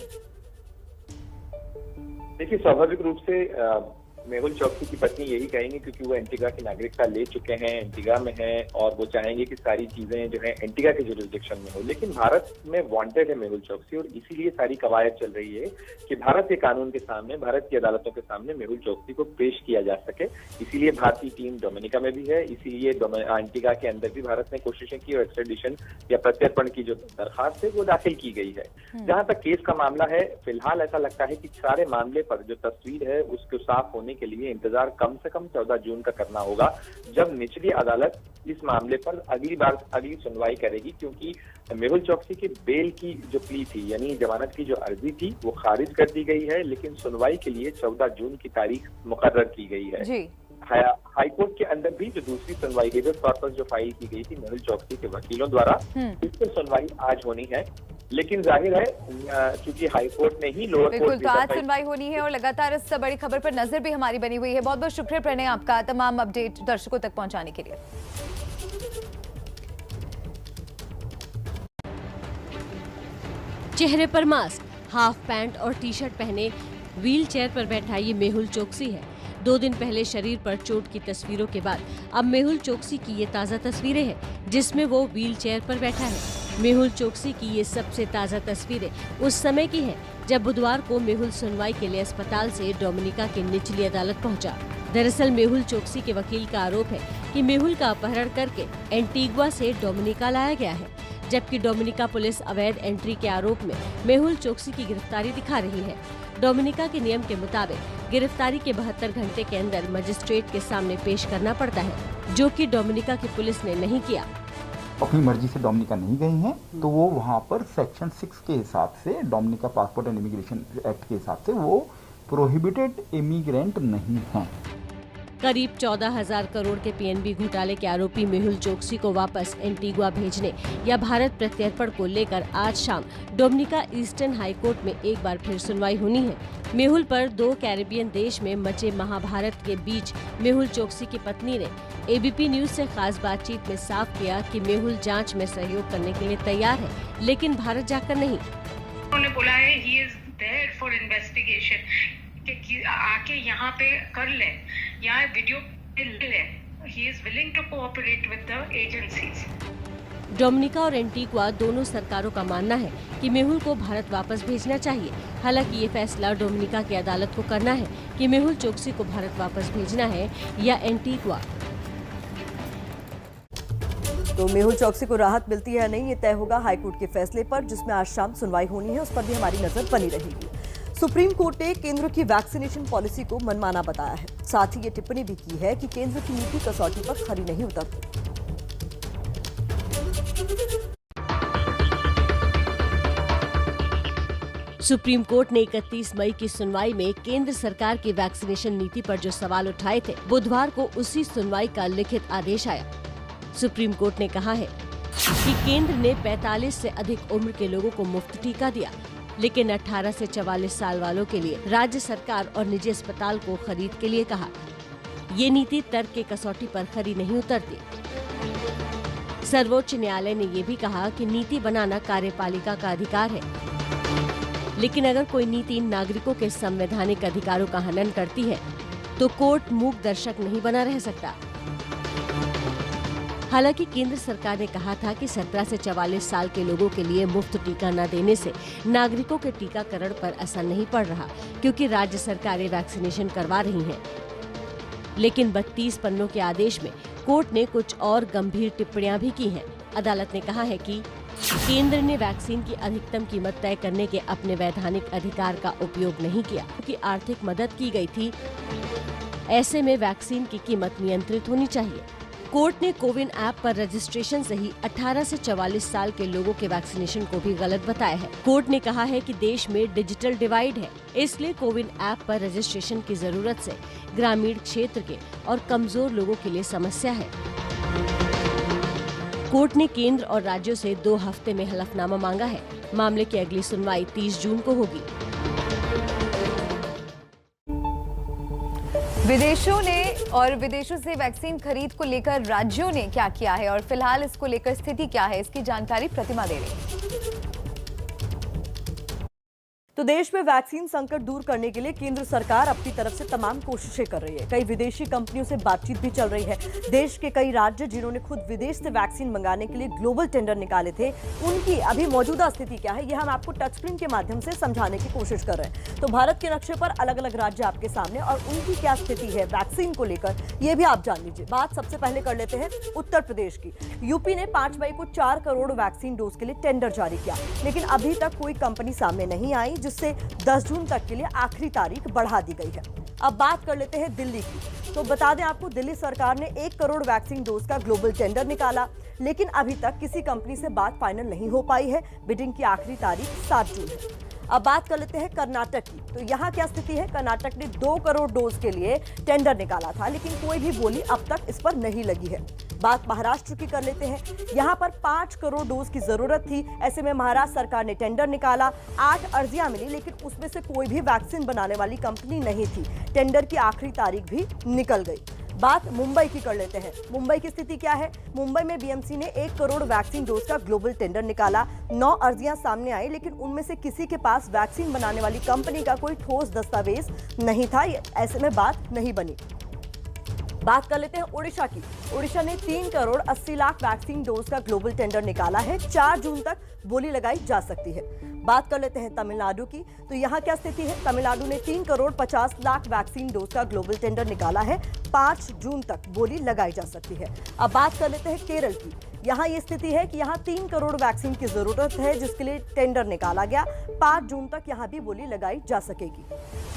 देखिए, स्वाभाविक रूप से मेहुल चौकसी की पत्नी यही कहेंगे, क्योंकि वो एंटीगा की नागरिकता ले चुके हैं, एंटीगा में हैं, और वो चाहेंगे कि सारी चीजें जो है एंटीगा के जुरिसडिक्शन में हो। लेकिन भारत में वांटेड है मेहुल चौकसी, और इसीलिए सारी कवायद चल रही है कि भारत के कानून के सामने, भारत की अदालतों के सामने मेहुल चौकसी को पेश किया जा सके। इसीलिए भारतीय टीम डोमिनिका में भी है, इसीलिए एंटीगा के अंदर भी भारत ने कोशिशें की और एक्स्ट्रेडिशन या प्रत्यर्पण की जो दरखास्त है वो दाखिल की गई है। जहां तक केस का मामला है, फिलहाल ऐसा लगता है कि सारे मामले पर जो तस्वीर है उसको साफ होने के लिए इंतजार कम से कम 14 जून का करना होगा, जब निचली अदालत इस मामले पर अगली सुनवाई करेगी। क्योंकि मेहुल चौकसी की बेल की जो प्ली थी, यानी जमानत की जो अर्जी थी, वो खारिज कर दी गई है, लेकिन सुनवाई के लिए 14 जून की तारीख मुकर्रर की गई है। हाईकोर्ट के अंदर भी जो दूसरी सुनवाई हेबियस कॉर्पस जो फाइल की गई थी मेहुल चौकसी के वकीलों द्वारा, इस पर सुनवाई आज होनी है। लेकिन जाहिर है क्योंकि हाईकोर्ट ने ही लोअर कोर्ट बिल्कुल, तो आज सुनवाई होनी है और लगातार इस बड़ी खबर पर नजर भी हमारी बनी हुई है। बहुत बहुत शुक्रिया प्रणय आपका तमाम अपडेट दर्शकों तक पहुंचाने के लिए। चेहरे पर मास्क, हाफ पैंट और टी शर्ट पहने व्हील चेयर पर बैठा ये मेहुल चौकसी है। 2 दिन पहले शरीर पर चोट की तस्वीरों के बाद अब मेहुल चौकसी की ये ताज़ा तस्वीरें हैं जिसमें वो व्हील चेयर पर बैठा है। मेहुल चौकसी की ये सबसे ताज़ा तस्वीरें उस समय की हैं जब बुधवार को मेहुल सुनवाई के लिए अस्पताल से डोमिनिका की निचली अदालत पहुंचा। दरअसल मेहुल चौकसी के वकील का आरोप है कि मेहुल का अपहरण करके एंटीगुआ से डोमिनिका लाया गया है, जबकि डोमिनिका पुलिस अवैध एंट्री के आरोप में मेहुल चोकसी की गिरफ्तारी दिखा रही है। डोमिनिका के नियम के मुताबिक गिरफ्तारी के 72 घंटे के अंदर मजिस्ट्रेट के सामने पेश करना पड़ता है, जो कि डोमिनिका की पुलिस ने नहीं किया। अपनी मर्जी से डोमिनिका नहीं गई हैं, तो वो वहाँ पर सेक्शन 6 के हिसाब से, Dominica passport and immigration act के हिसाब से वो प्रोहिबिटेड इमिग्रेंट नहीं हैं। करीब 14,000 करोड़ के पीएनबी घोटाले के आरोपी मेहुल चोकसी को वापस एंटीगुआ भेजने या भारत प्रत्यर्पण को लेकर आज शाम डोमिनिका ईस्टर्न हाई कोर्ट में एक बार फिर सुनवाई होनी है। मेहुल पर 2 कैरेबियन देश में मचे महाभारत के बीच मेहुल चोकसी की पत्नी ने एबीपी न्यूज से खास बातचीत में साफ किया कि मेहुल जांच में सहयोग करने के लिए तैयार है, लेकिन भारत जाकर नहीं। उन्होंने बोला है he is there for investigation, कि आके यहाँ पे कर ले, यहाँ वीडियो ले ले, he is willing to cooperate with the agencies. Dominica और एंटीगुआ दोनों सरकारों का मानना है कि मेहुल को भारत वापस भेजना चाहिए। हालांकि ये फैसला डोमिनिका की अदालत को करना है कि मेहुल चोकसी को भारत वापस भेजना है या एंटीगुआ। तो मेहुल चोकसी को राहत मिलती है नहीं, ये तय होगा हाईकोर्ट के फैसले पर, जिसमें आज शाम सुनवाई होनी है। उस पर भी हमारी नजर बनी रहेगी। सुप्रीम कोर्ट ने केंद्र की वैक्सीनेशन पॉलिसी को मनमाना बताया है। साथ ही ये टिप्पणी भी की है कि केंद्र की नीति कसौटी पर खरी नहीं उतरती। सुप्रीम कोर्ट ने 31 मई की सुनवाई में केंद्र सरकार की वैक्सीनेशन नीति पर जो सवाल उठाए थे, बुधवार को उसी सुनवाई का लिखित आदेश आया। सुप्रीम कोर्ट ने कहा है कि केंद्र ने 45 से अधिक उम्र के लोगों को मुफ्त टीका दिया, लेकिन 18 से 44 साल वालों के लिए राज्य सरकार और निजी अस्पताल को खरीद के लिए कहा। ये नीति तर्क के कसौटी पर खरी नहीं उतरती। सर्वोच्च न्यायालय ने ये भी कहा कि नीति बनाना कार्यपालिका का अधिकार है, लेकिन अगर कोई नीति नागरिकों के संवैधानिक अधिकारों का हनन करती है तो कोर्ट मूक दर्शक नहीं बना रह सकता। हालांकि केंद्र सरकार ने कहा था कि 17 से 44 साल के लोगों के लिए मुफ्त टीका न देने से नागरिकों के टीकाकरण पर असर नहीं पड़ रहा, क्योंकि राज्य सरकारें वैक्सीनेशन करवा रही हैं। लेकिन 32 पन्नों के आदेश में कोर्ट ने कुछ और गंभीर टिप्पणियां भी की हैं। अदालत ने कहा है कि केंद्र ने वैक्सीन की अधिकतम कीमत तय करने के अपने वैधानिक अधिकार का उपयोग नहीं किया, क्योंकि आर्थिक मदद की गई थी। ऐसे में वैक्सीन की कीमत नियंत्रित होनी चाहिए। कोर्ट ने कोविन ऐप पर रजिस्ट्रेशन से ही 18 से 44 साल के लोगों के वैक्सीनेशन को भी गलत बताया है। कोर्ट ने कहा है कि देश में डिजिटल डिवाइड है, इसलिए कोविन ऐप पर रजिस्ट्रेशन की जरूरत से ग्रामीण क्षेत्र के और कमजोर लोगों के लिए समस्या है। कोर्ट ने केंद्र और राज्यों से 2 हफ्ते में हलफनामा मांगा है। मामले की अगली सुनवाई 30 जून को होगी। विदेशों से वैक्सीन खरीद को लेकर राज्यों ने क्या किया है और फिलहाल इसको लेकर स्थिति क्या है, इसकी जानकारी प्रतिमा दे रही है। तो देश में वैक्सीन संकट दूर करने के लिए केंद्र सरकार अपनी तरफ से तमाम कोशिशें कर रही है। कई विदेशी कंपनियों से बातचीत भी चल रही है। देश के कई राज्य जिन्होंने खुद विदेश से वैक्सीन मंगाने के लिए ग्लोबल टेंडर निकाले थे, उनकी अभी मौजूदा स्थिति क्या है, यह हम आपको टच स्क्रीन के माध्यम से समझाने की कोशिश कर रहे हैं। तो भारत के नक्शे पर अलग अलग राज्य आपके सामने और उनकी क्या स्थिति है वैक्सीन को लेकर, ये भी आप जान लीजिए। बात सबसे पहले कर लेते हैं उत्तर प्रदेश की। यूपी ने 5 मई को 4 करोड़ वैक्सीन डोज के लिए टेंडर जारी किया, लेकिन अभी तक कोई कंपनी सामने नहीं आई, जिससे 10 जून तक के लिए आखिरी तारीख बढ़ा दी गई है। अब बात कर लेते हैं दिल्ली की। तो बता दें आपको, दिल्ली सरकार ने 1 करोड़ वैक्सीन डोज का ग्लोबल टेंडर निकाला, लेकिन अभी तक किसी कंपनी से बात फाइनल नहीं हो पाई है। बिडिंग की आखिरी तारीख 7 जून है। अब बात कर लेते हैं कर्नाटक की। तो यहाँ क्या स्थिति है? कर्नाटक ने 2 करोड़ डोज के लिए टेंडर निकाला था, लेकिन कोई भी बोली अब तक इस पर नहीं लगी है। बात महाराष्ट्र की कर लेते हैं। यहाँ पर 5 करोड़ डोज की जरूरत थी। ऐसे में महाराष्ट्र सरकार ने टेंडर निकाला, 8 अर्जियां मिली, लेकिन उसमें से कोई भी वैक्सीन बनाने वाली कंपनी नहीं थी। टेंडर की आखिरी तारीख भी निकल गई। बात मुंबई की कर लेते हैं। मुंबई की स्थिति क्या है? मुंबई में बीएमसी ने 1 करोड़ वैक्सीन डोज का ग्लोबल टेंडर निकाला। 9 अर्जियां सामने आई, लेकिन उनमें से किसी के पास वैक्सीन बनाने वाली कंपनी का कोई ठोस दस्तावेज नहीं था। ऐसे में बात नहीं बनी। बात कर लेते हैं उड़ीसा की। उड़ीसा ने 3 करोड़ 80 लाख वैक्सीन डोज का ग्लोबल टेंडर निकाला है। 4 जून तक बोली लगाई जा सकती है। बात कर लेते हैं तमिलनाडु की। तो यहाँ क्या स्थिति है? तमिलनाडु ने 3 करोड़ 50 लाख वैक्सीन डोज का ग्लोबल टेंडर निकाला है। 5 जून तक बोली लगाई जा सकती है। अब बात कर लेते हैं केरल की। यहाँ ये स्थिति है कि यहाँ 3 करोड़ वैक्सीन की जरूरत है, जिसके लिए टेंडर निकाला गया। 5 जून तक यहाँ भी बोली लगाई जा सकेगी।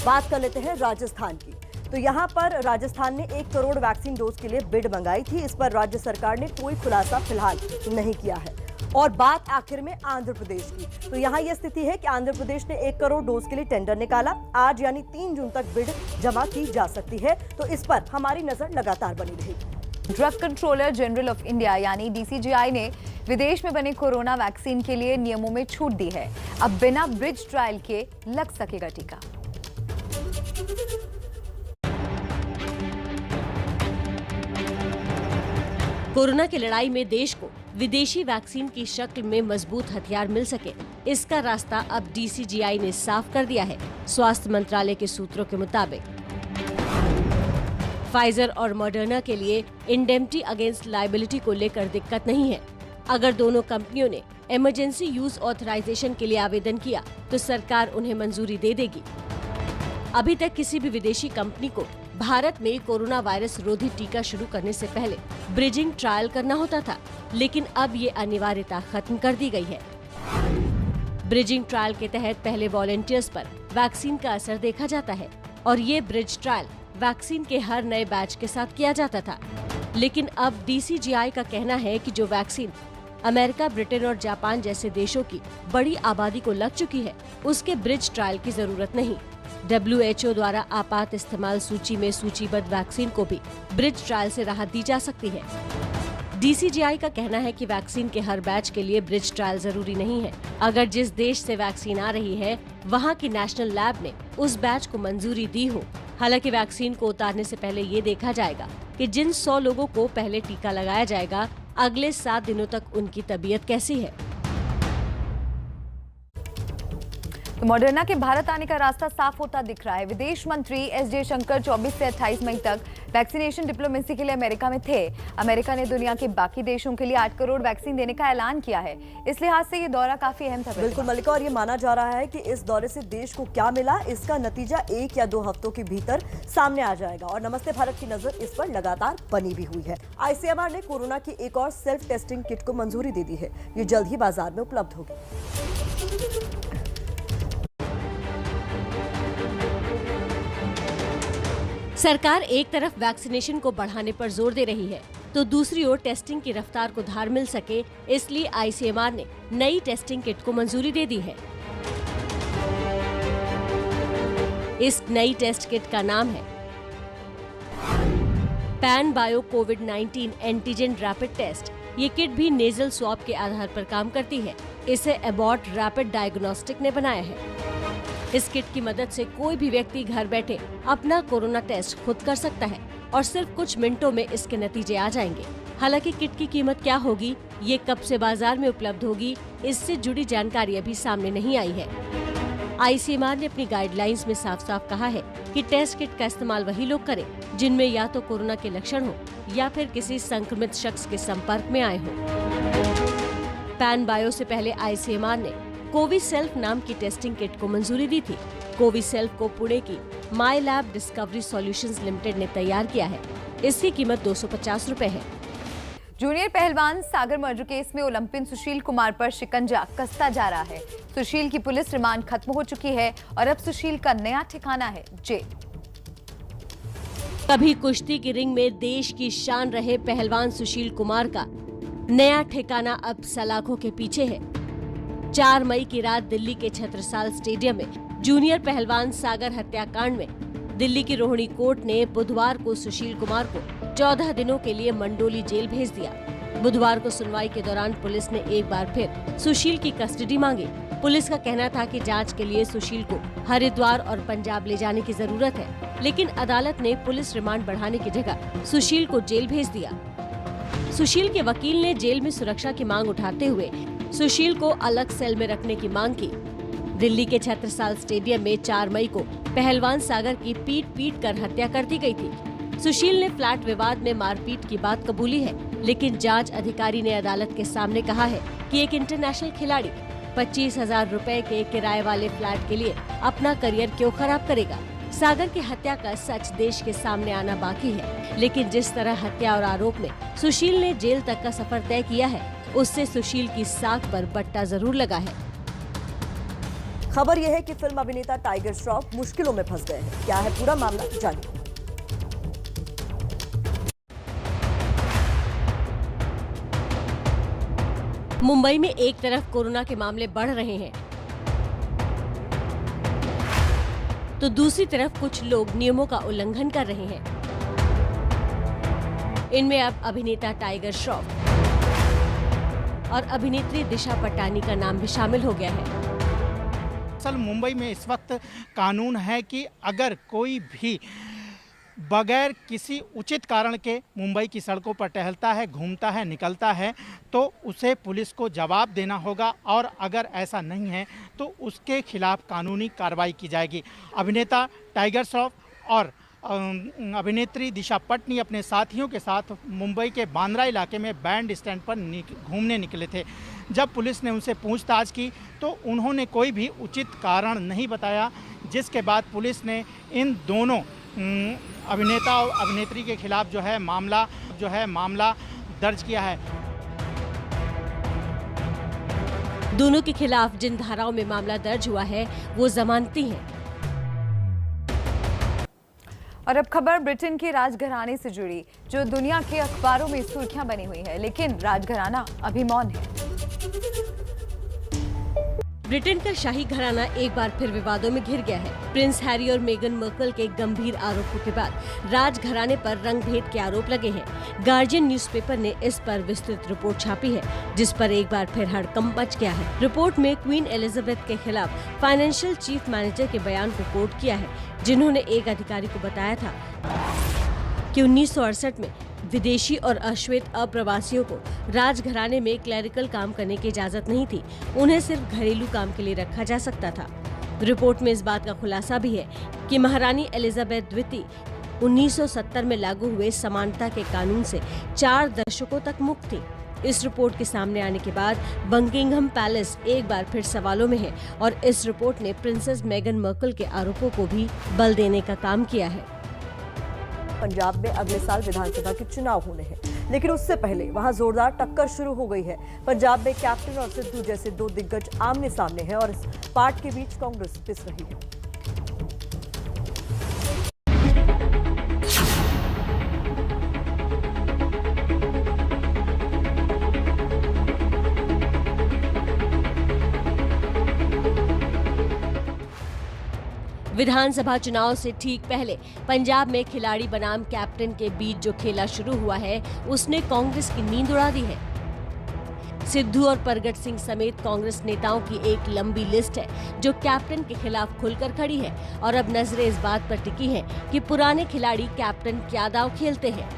बात कर लेते हैं राजस्थान की। तो यहाँ पर राजस्थान ने 1 करोड़ वैक्सीन डोज के लिए बिड मंगाई थी। इस पर राज्य सरकार ने कोई खुलासा फिलहाल नहीं किया है। और बात आखिर में आंध्र प्रदेश की। तो यहाँ ये स्थिति है कि आंध्र प्रदेश ने 1 करोड़ डोज के लिए टेंडर निकाला। आज यानी 3 जून तक बिड जमा की जा सकती है। तो इस पर हमारी नजर लगातार बनी रहेगी। Drug controller general of India यानी DCGI ने विदेश में बने कोरोना वैक्सीन के लिए नियमों में छूट दी है। अब बिना ब्रिज ट्रायल के लग सकेगा टीका। कोरोना की लड़ाई में देश को विदेशी वैक्सीन की शक्ल में मजबूत हथियार मिल सके, इसका रास्ता अब DCGI ने साफ कर दिया है। स्वास्थ्य मंत्रालय के सूत्रों के मुताबिक फाइजर और मॉडर्ना के लिए इंडेमनिटी अगेंस्ट लायबिलिटी को लेकर दिक्कत नहीं है। अगर दोनों कंपनियों ने इमरजेंसी यूज ऑथराइजेशन के लिए आवेदन किया तो सरकार उन्हें मंजूरी दे देगी। अभी तक किसी भी विदेशी कंपनी को भारत में कोरोना वायरस रोधी टीका शुरू करने से पहले ब्रिजिंग ट्रायल करना होता था, लेकिन अब ये अनिवार्यता खत्म कर दी गई है। ब्रिजिंग ट्रायल के तहत पहले वॉलंटियर्स पर वैक्सीन का असर देखा जाता है और ये ब्रिज ट्रायल वैक्सीन के हर नए बैच के साथ किया जाता था। लेकिन अब DCGI का कहना है कि जो वैक्सीन अमेरिका, ब्रिटेन और जापान जैसे देशों की बड़ी आबादी को लग चुकी है, उसके ब्रिज ट्रायल की जरूरत नहीं। WHO द्वारा आपात इस्तेमाल सूची में सूचीबद्ध वैक्सीन को भी ब्रिज ट्रायल से राहत दी जा सकती है। DCGI का कहना है कि वैक्सीन के हर बैच के लिए ब्रिज ट्रायल जरूरी नहीं है। अगर जिस देश से वैक्सीन आ रही है वहाँ की नेशनल लैब ने उस बैच को मंजूरी दी हो। हालांकि वैक्सीन को उतारने से पहले ये देखा जाएगा कि जिन 100 लोगों को पहले टीका लगाया जाएगा, अगले 7 दिनों तक उनकी तबीयत कैसी है। तो मॉडर्ना के भारत आने का रास्ता साफ होता दिख रहा है। विदेश मंत्री S जयशंकर 24 से 28 मई तक वैक्सीनेशन डिप्लोमेसी के लिए अमेरिका में थे। अमेरिका ने दुनिया के बाकी देशों के लिए 8 करोड़ वैक्सीन देने का ऐलान किया है। इस लिहाज से ये दौरा काफी अहम था। बिल्कुल मलिका, और ये माना जा रहा है कि इस दौरे से देश को क्या मिला, इसका नतीजा 1 या 2 हफ्तों के भीतर सामने आ जाएगा। और नमस्ते भारत की नजर इस पर लगातार बनी भी हुई है। ICMR ने कोरोना की एक और सेल्फ टेस्टिंग किट को मंजूरी दे दी है। ये जल्द ही बाजार में उपलब्ध होगी। सरकार एक तरफ वैक्सीनेशन को बढ़ाने पर जोर दे रही है, तो दूसरी ओर टेस्टिंग की रफ्तार को धार मिल सके, इसलिए ICMR ने नई टेस्टिंग किट को मंजूरी दे दी है। इस नई टेस्ट किट का नाम है पैन बायो कोविड-19 एंटीजन रैपिड टेस्ट। ये किट भी नेजल स्वैब के आधार पर काम करती है। इसे एबॉट रैपिड डायग्नोस्टिक ने बनाया है। इस किट की मदद से कोई भी व्यक्ति घर बैठे अपना कोरोना टेस्ट खुद कर सकता है और सिर्फ कुछ मिनटों में इसके नतीजे आ जाएंगे। हालांकि किट की कीमत क्या होगी, ये कब से बाजार में उपलब्ध होगी, इससे जुड़ी जानकारी अभी सामने नहीं आई है। ICMR ने अपनी गाइडलाइंस में साफ साफ कहा है कि टेस्ट किट का इस्तेमाल वही लोग करें जिनमें या तो कोरोना के लक्षण हो या फिर किसी संक्रमित शख्स के संपर्क में आए हो। पैन बायो से पहले ICMR ने कोविसेल्फ नाम की टेस्टिंग किट को मंजूरी दी थी। कोविसेल्फ को पुणे की माई लैब डिस्कवरी सॉल्यूशंस लिमिटेड ने तैयार किया है। इसकी कीमत 250 रुपए है। जूनियर पहलवान सागर मर्डर केस में ओलंपियन सुशील कुमार पर शिकंजा कसता जा रहा है। सुशील की पुलिस रिमांड खत्म हो चुकी है और अब सुशील का नया ठिकाना है जेल। कभी कुश्ती की रिंग में देश की शान रहे पहलवान सुशील कुमार का नया ठिकाना अब सलाखों के पीछे है। 4 मई की रात दिल्ली के छत्रसाल स्टेडियम में जूनियर पहलवान सागर हत्याकांड में दिल्ली की रोहिणी कोर्ट ने बुधवार को सुशील कुमार को 14 दिनों के लिए मंडोली जेल भेज दिया। बुधवार को सुनवाई के दौरान पुलिस ने एक बार फिर सुशील की कस्टडी मांगी। पुलिस का कहना था कि जांच के लिए सुशील को हरिद्वार और पंजाब ले जाने की जरूरत है, लेकिन अदालत ने पुलिस रिमांड बढ़ाने की जगह सुशील को जेल भेज दिया। सुशील के वकील ने जेल में सुरक्षा की मांग उठाते हुए सुशील को अलग सेल में रखने की मांग की। दिल्ली के छत्रसाल स्टेडियम में 4 मई को पहलवान सागर की पीट कर हत्या कर दी गई थी। सुशील ने फ्लैट विवाद में मारपीट की बात कबूली है, लेकिन जांच अधिकारी ने अदालत के सामने कहा है कि एक इंटरनेशनल खिलाड़ी 25,000 रुपए के किराए वाले फ्लैट के लिए अपना करियर क्यों खराब करेगा। सागर की हत्या का सच देश के सामने आना बाकी है, लेकिन जिस तरह हत्या और आरोप में सुशील ने जेल तक का सफर तय किया है, उससे सुशील की साख पर बट्टा जरूर लगा है। खबर यह है कि फिल्म अभिनेता टाइगर श्रॉफ मुश्किलों में फंस गए हैं। क्या है पूरा मामला, जानिए। मुंबई में एक तरफ कोरोना के मामले बढ़ रहे हैं, तो दूसरी तरफ कुछ लोग नियमों का उल्लंघन कर रहे हैं। इनमें अब अभिनेता टाइगर श्रॉफ और अभिनेत्री दिशा पटानी का नाम भी शामिल हो गया है। असल मुंबई में इस वक्त कानून है कि अगर कोई भी बगैर किसी उचित कारण के मुंबई की सड़कों पर टहलता है, घूमता है, निकलता है, तो उसे पुलिस को जवाब देना होगा, और अगर ऐसा नहीं है तो उसके खिलाफ कानूनी कार्रवाई की जाएगी। अभिनेता टाइगर श्रॉफ और अभिनेत्री दिशा पटनी अपने साथियों के साथ मुंबई के बांद्रा इलाके में बैंड स्टैंड पर घूमने निकले थे। जब पुलिस ने उनसे पूछताछ की तो उन्होंने कोई भी उचित कारण नहीं बताया, जिसके बाद पुलिस ने इन दोनों अभिनेता और अभिनेत्री के खिलाफ जो है मामला दर्ज किया है। दोनों के खिलाफ जिन धाराओं में मामला दर्ज हुआ है वो जमानती हैं। और अब खबर ब्रिटेन के राजघराने से जुड़ी, जो दुनिया के अखबारों में सुर्खियां बनी हुई है, लेकिन राजघराना अभी मौन है। ब्रिटेन का शाही घराना एक बार फिर विवादों में घिर गया है। प्रिंस हैरी और मेगन मर्कल के गंभीर आरोपों के बाद राजघराने पर रंगभेद के आरोप लगे हैं। गार्जियन न्यूज़पेपर ने इस पर विस्तृत रिपोर्ट छापी है, जिस पर एक बार फिर हड़कंप मच गया है। रिपोर्ट में क्वीन एलिजाबेथ के खिलाफ फाइनेंशियल चीफ मैनेजर के बयान को कोट किया है, जिन्होंने एक अधिकारी को बताया था कि 1968 में विदेशी और अश्वेत अप्रवासियों को राजघराने में क्लरिकल काम करने की इजाजत नहीं थी, उन्हें सिर्फ घरेलू काम के लिए रखा जा सकता था। रिपोर्ट में इस बात का खुलासा भी है कि महारानी एलिजाबेथ द्वितीय 1970 में लागू हुए समानता के कानून से 4 दशकों तक मुक्त थी। इस रिपोर्ट के सामने आने के बाद बकिंघम पैलेस एक बार फिर सवालों में है, और इस रिपोर्ट ने प्रिंसेस मेगन मर्कल के आरोपों को भी बल देने का काम किया है। पंजाब में अगले साल विधानसभा के चुनाव होने हैं, लेकिन उससे पहले वहां जोरदार टक्कर शुरू हो गई है। पंजाब में कैप्टन और सिद्धू जैसे 2 दिग्गज आमने सामने हैं, और इस पार्ट के बीच कांग्रेस पिस रही है। विधानसभा चुनाव से ठीक पहले पंजाब में खिलाड़ी बनाम कैप्टन के बीच जो खेला शुरू हुआ है, उसने कांग्रेस की नींद उड़ा दी है। सिद्धू और परगट सिंह समेत कांग्रेस नेताओं की एक लंबी लिस्ट है जो कैप्टन के खिलाफ खुलकर खड़ी है, और अब नजरें इस बात पर टिकी हैं कि पुराने खिलाड़ी कैप्टन क्या दांव खेलते हैं।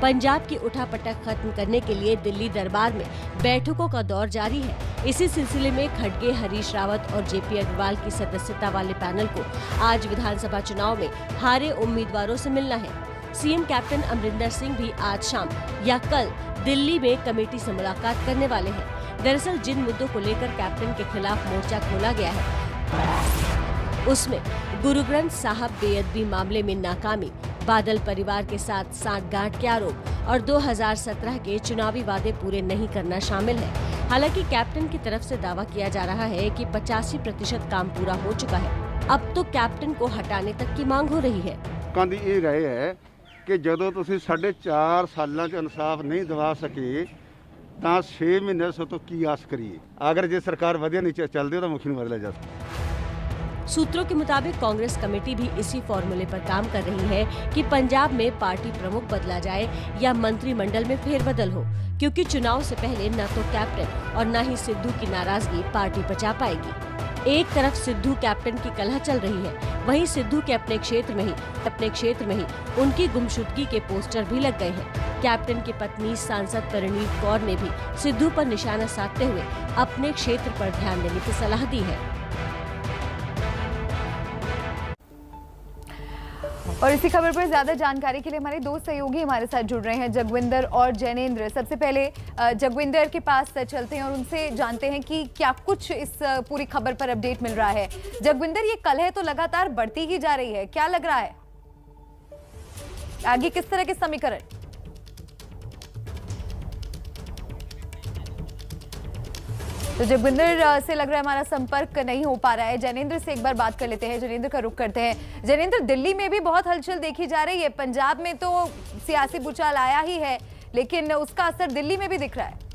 पंजाब की उठापटक खत्म करने के लिए दिल्ली दरबार में बैठकों का दौर जारी है। इसी सिलसिले में खड़गे, हरीश रावत और जेपी अग्रवाल की सदस्यता वाले पैनल को आज विधानसभा चुनाव में हारे उम्मीदवारों से मिलना है। सीएम कैप्टन अमरिंदर सिंह भी आज शाम या कल दिल्ली में कमेटी से मुलाकात करने वाले हैं। दरअसल जिन मुद्दों को लेकर कैप्टन के खिलाफ मोर्चा खोला गया है, उसमें गुरु ग्रंथ साहब बेअदबी मामले में नाकामी, बादल परिवार के साथ सांठगांठ के आरोप और 2017 के चुनावी वादे पूरे नहीं करना शामिल है। हालांकि कैप्टन की तरफ से दावा किया जा रहा है कि 85% काम पूरा हो चुका है। अब तो कैप्टन को हटाने तक की मांग हो रही है। कहती ये रहे है कि जदों तुसीं 4.5 सालों च इंसाफ नहीं दिवा सके ਤਾਂ 6 ਮਹੀਨੇ ਸੋ ਤੋਂ ਕੀ ਆਸ ਕਰੀਏ। अगर ਜੇ सरकार ਵਧੀਆ नहीं चलती तो मुखी बदला जा सकता। सूत्रों के मुताबिक कांग्रेस कमेटी भी इसी फॉर्मूले पर काम कर रही है कि पंजाब में पार्टी प्रमुख बदला जाए या मंत्रिमंडल में फेरबदल हो, क्योंकि चुनाव से पहले न तो कैप्टन और न ही सिद्धू की नाराजगी पार्टी बचा पाएगी। एक तरफ सिद्धू कैप्टन की कलह चल रही है, वहीं सिद्धू के अपने क्षेत्र में ही उनकी गुमशुदगी के पोस्टर भी लग गए हैं। कैप्टन की पत्नी सांसद परिणीत कौर ने भी सिद्धू पर निशाना साधते हुए अपने क्षेत्र पर ध्यान देने की सलाह दी है। और इसी खबर पर ज्यादा जानकारी के लिए हमारे दो सहयोगी हमारे साथ जुड़ रहे हैं, जगविंदर और जैनेंद्र। सबसे पहले जगविंदर के पास चलते हैं और उनसे जानते हैं कि क्या कुछ इस पूरी खबर पर अपडेट मिल रहा है। जगविंदर, ये कलह तो लगातार बढ़ती ही जा रही है, क्या लग रहा है आगे किस तरह के समीकरण? तो जगविंदर से लग रहा है हमारा संपर्क नहीं हो पा रहा है। जैनेंद्र से एक बार बात कर लेते हैं, जैनेंद्र का रुख करते हैं। जैनेंद्र, दिल्ली में भी बहुत हलचल देखी जा रही है, पंजाब में तो सियासी भूचाल आया ही है, लेकिन उसका असर दिल्ली में भी दिख रहा है।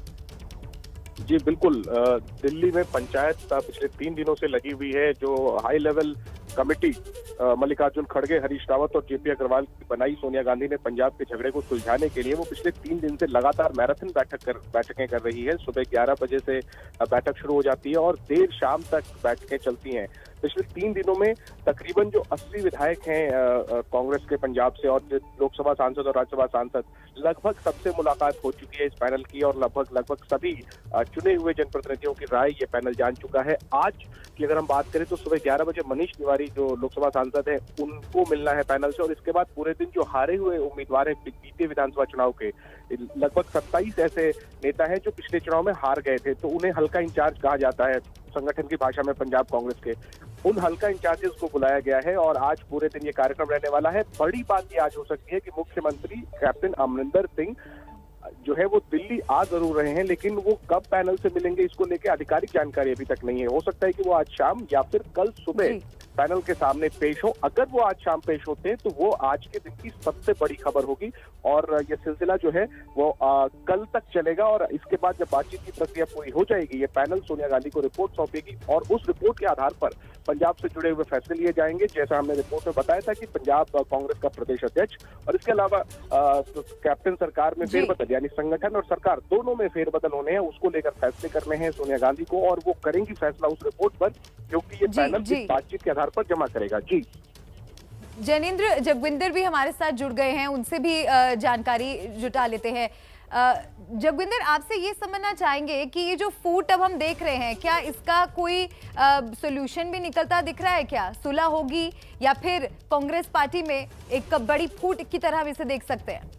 जी बिल्कुल, दिल्ली में पंचायत पिछले 3 दिनों से लगी हुई है। जो हाई लेवल कमेटी मल्लिकार्जुन खड़गे, हरीश रावत और जेपी अग्रवाल की बनाई सोनिया गांधी ने पंजाब के झगड़े को सुलझाने के लिए, वो पिछले 3 दिन से लगातार मैराथन बैठकें कर रही है। सुबह 11 बजे से बैठक शुरू हो जाती है और देर शाम तक बैठकें चलती हैं। पिछले 3 दिनों में तकरीबन जो 80 विधायक हैं कांग्रेस के पंजाब से और लोकसभा सांसद और राज्यसभा सांसद, लगभग सबसे मुलाकात हो चुकी है इस पैनल की और लगभग सभी चुने हुए जनप्रतिनिधियों की राय ये पैनल जान चुका है। आज की अगर हम बात करें तो सुबह 11 बजे मनीष तिवारी जो लोकसभा सांसद है उनको मिलना है पैनल से, और इसके बाद पूरे दिन जो हारे हुए उम्मीदवार है बीते विधानसभा चुनाव के, लगभग 27 ऐसे नेता हैं जो पिछले चुनाव में हार गए थे, तो उन्हें हल्का इंचार्ज कहा जाता है संगठन की भाषा में पंजाब कांग्रेस के। उन हल्का इंचार्जेस को बुलाया गया है और आज पूरे दिन ये कार्यक्रम रहने वाला है। बड़ी बात ये आज हो सकती है कि मुख्यमंत्री कैप्टन अमरिंदर सिंह जो है वो दिल्ली आ जरूर रहे हैं, लेकिन वो कब पैनल से मिलेंगे इसको लेकर आधिकारिक जानकारी अभी तक नहीं है। हो सकता है कि वो आज शाम या फिर कल सुबह पैनल के सामने पेश हो। अगर वो आज शाम पेश होते हैं तो वो आज के दिन की सबसे बड़ी खबर होगी और ये सिलसिला जो है वो कल तक चलेगा। और इसके बाद जब बातचीत की प्रक्रिया पूरी हो जाएगी, ये पैनल सोनिया गांधी को रिपोर्ट सौंपेगी और उस रिपोर्ट के आधार पर पंजाब से जुड़े हुए फैसले लिए जाएंगे। जैसा हमने रिपोर्ट में बताया था कि पंजाब कांग्रेस का प्रदेश अध्यक्ष और इसके अलावा कैप्टन सरकार में फेरबदल, यानी संगठन और सरकार दोनों में फेरबदल होने हैं, उसको लेकर फैसले करने हैं सोनिया गांधी को और वो करेंगी फैसला उस रिपोर्ट पर, क्योंकि ये पैनल इस बातचीत के आधार पर जमा करेगा। जी जैनेंद्र, जगविंदर भी हमारे साथ जुड़ गए हैं, उनसे भी जानकारी जुटा लेते हैं। जगविंदर, आपसे ये समझना चाहेंगे कि ये जो फूट अब हम देख रहे हैं, क्या इसका कोई सोल्यूशन भी निकलता दिख रहा है? क्या सुलह होगी या फिर कांग्रेस पार्टी में एक बड़ी फूट की तरह हम इसे देख सकते हैं?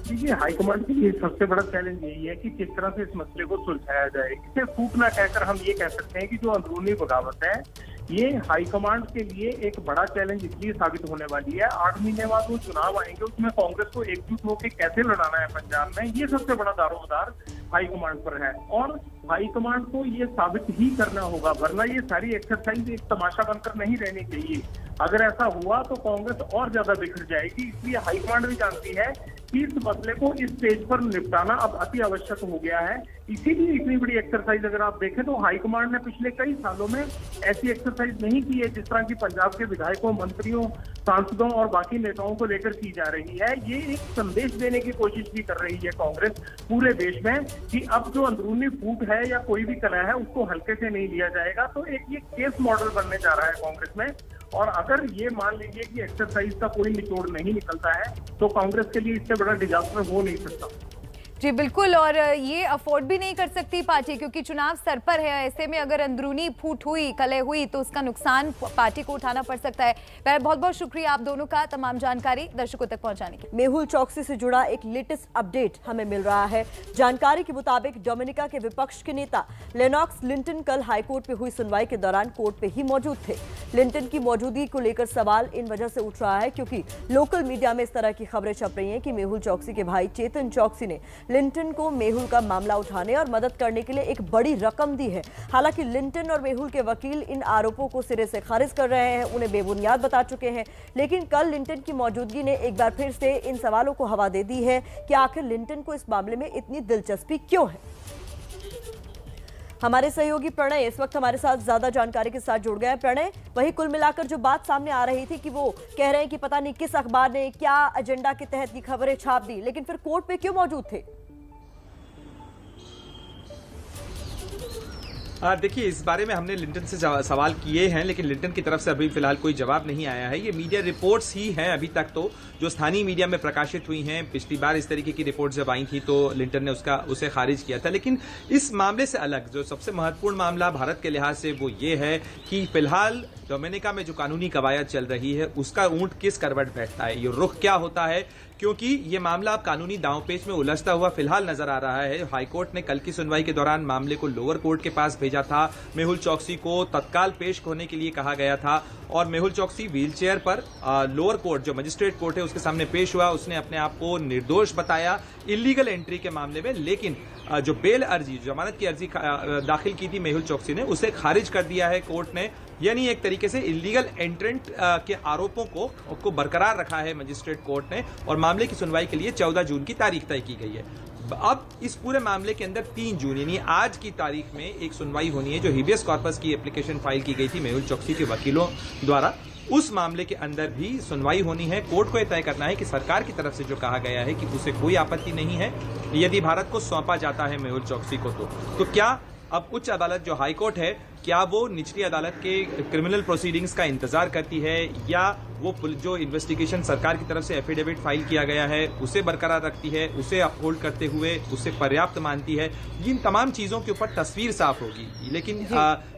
देखिए, हाईकमांड के लिए सबसे बड़ा चैलेंज यही है कि किस तरह से इस मसले को सुलझाया जाए। इसे फूट ना कहकर हम ये कह सकते हैं कि जो अंदरूनी बगावत है ये हाईकमांड के लिए एक बड़ा चैलेंज इसलिए साबित होने वाली है। 8 महीने बाद वो चुनाव आएंगे, उसमें कांग्रेस को एकजुट होकर कैसे लड़ाना है पंजाब में, ये सबसे बड़ा दारोमदार हाईकमांड पर है और हाईकमांड को ये साबित ही करना होगा, वरना ये सारी एक्सरसाइज एक तमाशा बनकर नहीं रहनी चाहिए। अगर ऐसा हुआ तो कांग्रेस और ज्यादा बिखर जाएगी। इसलिए हाईकमांड भी जानती है कि इस मसले को इस स्टेज पर निपटाना अब अति आवश्यक हो गया है। इसीलिए इतनी बड़ी एक्सरसाइज अगर आप देखें तो हाईकमांड ने पिछले कई सालों में ऐसी एक्सरसाइज नहीं की है जिस तरह की पंजाब के विधायकों, मंत्रियों, सांसदों और बाकी नेताओं को लेकर की जा रही है। ये एक संदेश देने की कोशिश भी कर रही है कांग्रेस पूरे देश में कि अब जो अंदरूनी फूट है या कोई भी कलह है उसको हल्के से नहीं लिया जाएगा। तो एक ये केस मॉडल बनने जा रहा है कांग्रेस में, और अगर ये मान लीजिए कि एक्सरसाइज का कोई निचोड़ नहीं निकलता है तो कांग्रेस के लिए इससे बड़ा डिजास्टर हो नहीं सकता। जी बिल्कुल, और ये अफोर्ड भी नहीं कर सकती पार्टी, क्योंकि चुनाव सर पर है। ऐसे में अगर अंदरूनी फूट हुई, कलह हुई, तो उसका नुकसान पार्टी को उठाना पड़ सकता है। बहुत बहुत शुक्रिया आप दोनों का तमाम जानकारी दर्शकों तक पहुंचाने की। मेहुल चौकसी से जुड़ा एक लेटेस्ट अपडेट हमें मिल रहा है। जानकारी के मुताबिक डोमिनिका के विपक्ष के नेता लेनॉक्स लिंटन कल हाईकोर्ट में हुई सुनवाई के दौरान कोर्ट पे ही मौजूद थे। लिंटन की मौजूदगी को लेकर सवाल इन वजह से उठ रहा है क्योंकि लोकल मीडिया में इस तरह की खबरें छप रही हैं कि मेहुल चौकसी के भाई चेतन चौकसी ने लिंटन को मेहुल का मामला उठाने और मदद करने के लिए एक बड़ी रकम दी है। हालांकि लिंटन और मेहुल के वकील इन आरोपों को सिरे से खारिज कर रहे हैं, उन्हें बेबुनियाद बता चुके हैं। लेकिन कल लिंटन की मौजूदगी ने एक बार फिर से इन सवालों को हवा दे दी है कि आखिर लिंटन को इस मामले में इतनी दिलचस्पी क्यों है। हमारे सहयोगी प्रणय इस वक्त हमारे साथ ज्यादा जानकारी के साथ जुड़ गए हैं। प्रणय, वही कुल मिलाकर जो बात सामने आ रही थी कि वो कह रहे हैं कि पता नहीं किस अखबार ने क्या एजेंडा के तहत ये खबरें छाप दी, लेकिन फिर कोर्ट पे क्यों मौजूद थे? देखिए, इस बारे में हमने लिंटन से सवाल किए हैं, लेकिन लिंटन की तरफ से अभी फिलहाल कोई जवाब नहीं आया है। ये मीडिया रिपोर्ट्स ही हैं अभी तक तो, जो स्थानीय मीडिया में प्रकाशित हुई हैं। पिछली बार इस तरीके की रिपोर्ट जब आई थी तो लिंटन ने उसे खारिज किया था। लेकिन इस मामले से अलग जो सबसे महत्वपूर्ण मामला भारत के लिहाज से वो ये है कि फिलहाल डोमिनिका में जो कानूनी कवायद चल रही है उसका ऊंट किस करवट बैठता है, ये रुख क्या होता है, क्योंकि ये मामला अब कानूनी दांवपेच में उलझता हुआ फिलहाल नजर आ रहा है। हाईकोर्ट ने कल की सुनवाई के दौरान मामले को लोअर कोर्ट के पास भेजा था। मेहुल चौकसी को तत्काल पेश होने के लिए कहा गया था और मेहुल चौकसी व्हीलचेयर पर लोअर कोर्ट जो मजिस्ट्रेट कोर्ट है उसके सामने पेश हुआ। उसने अपने आप को निर्दोष बताया इलीगल एंट्री के मामले में, लेकिन जो बेल अर्जी, जमानत की अर्जी दाखिल की थी मेहुल चौकसी ने, उसे खारिज कर दिया है कोर्ट ने। यानी एक तरीके से इलीगल एंट्रेंट के आरोपों को बरकरार रखा है मजिस्ट्रेट कोर्ट ने और मामले की सुनवाई के लिए 14 जून की तारीख तय की गई है। अब इस पूरे मामले के अंदर 3 जून यानी आज की तारीख में एक सुनवाई होनी है जो हिबियस कॉर्पस की एप्लीकेशन फाइल की गई थी मेहुल चौकसी के वकीलों द्वारा। उस मामले के अंदर भी सुनवाई होनी है। कोर्ट को यह तय करना है कि सरकार की तरफ से जो कहा गया है कि उसे कोई आपत्ति नहीं है यदि भारत को सौंपा जाता है मेहुल चौकसी को, तो क्या अब उच्च अदालत जो हाई कोर्ट है क्या वो निचली अदालत के क्रिमिनल प्रोसीडिंग्स का इंतजार करती है या वो जो इन्वेस्टिगेशन सरकार की तरफ से एफिडेविट फाइल किया गया है उसे बरकरार रखती है, उसे अपहोल्ड करते हुए उसे पर्याप्त मानती है। इन तमाम चीजों के ऊपर तस्वीर साफ होगी। लेकिन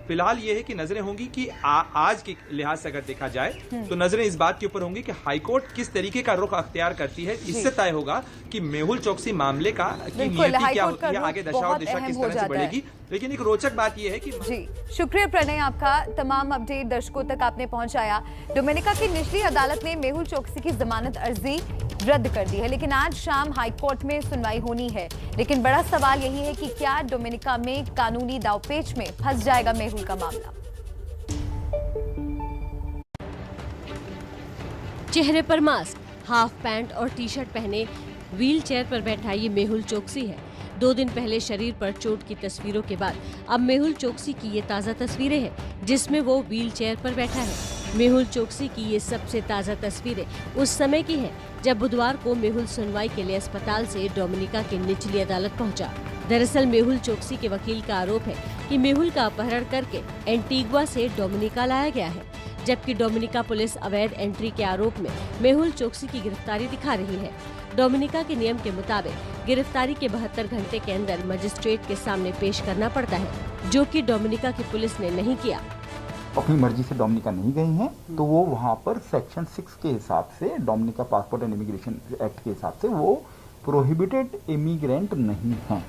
फिलहाल ये है कि नजरें होंगी कि आज के लिहाज से अगर देखा जाए तो नजरें इस बात के ऊपर होंगी कि हाईकोर्ट किस तरीके का रुख अख्तियार करती है। इससे तय होगा कि मेहुल चौकसी मामले का की नियति क्या होती है, आगे दशा और दिशा किस तरह से बढ़ेगी। लेकिन एक रोचक बात यह है कि जी शुक्रिया प्रणय, आपका तमाम अपडेट दर्शकों तक आपने पहुंचाया। डोमिनिका की निचली अदालत ने मेहुल चौकसी की जमानत अर्जी रद्द कर दी है, लेकिन आज शाम हाईकोर्ट में सुनवाई होनी है। लेकिन बड़ा सवाल यही है कि क्या डोमिनिका में कानूनी दांवपेच में फंस जाएगा मेहुल का मामला। चेहरे पर मास्क, हाफ पैंट और टी शर्ट पहने व्हील चेयर पर बैठा ये मेहुल चौकसी है। 2 दिन पहले शरीर पर चोट की तस्वीरों के बाद अब मेहुल चौकसी की ये ताज़ा तस्वीरें हैं जिसमें वो व्हील चेयर पर बैठा है। मेहुल चौकसी की ये सबसे ताज़ा तस्वीरें उस समय की हैं जब बुधवार को मेहुल सुनवाई के लिए अस्पताल से डोमिनिका की निचली अदालत पहुंचा। दरअसल मेहुल चौकसी के वकील का आरोप है कि मेहुल का अपहरण करके एंटीगुआ से डोमिनिका लाया गया है, जबकि डोमिनिका पुलिस अवैध एंट्री के आरोप में मेहुल चौकसी की गिरफ्तारी दिखा रही है। डोमिनिका के नियम के मुताबिक गिरफ्तारी के 72 घंटे के अंदर मजिस्ट्रेट के सामने पेश करना पड़ता है, जो कि डोमिनिका की पुलिस ने नहीं किया। अपनी मर्जी से डोमिनिका नहीं गई हैं, तो वो वहाँ पर सेक्शन 6 के हिसाब से, Dominica passport and immigration act के हिसाब से वो प्रोहिबिटेड इमिग्रेंट नहीं हैं।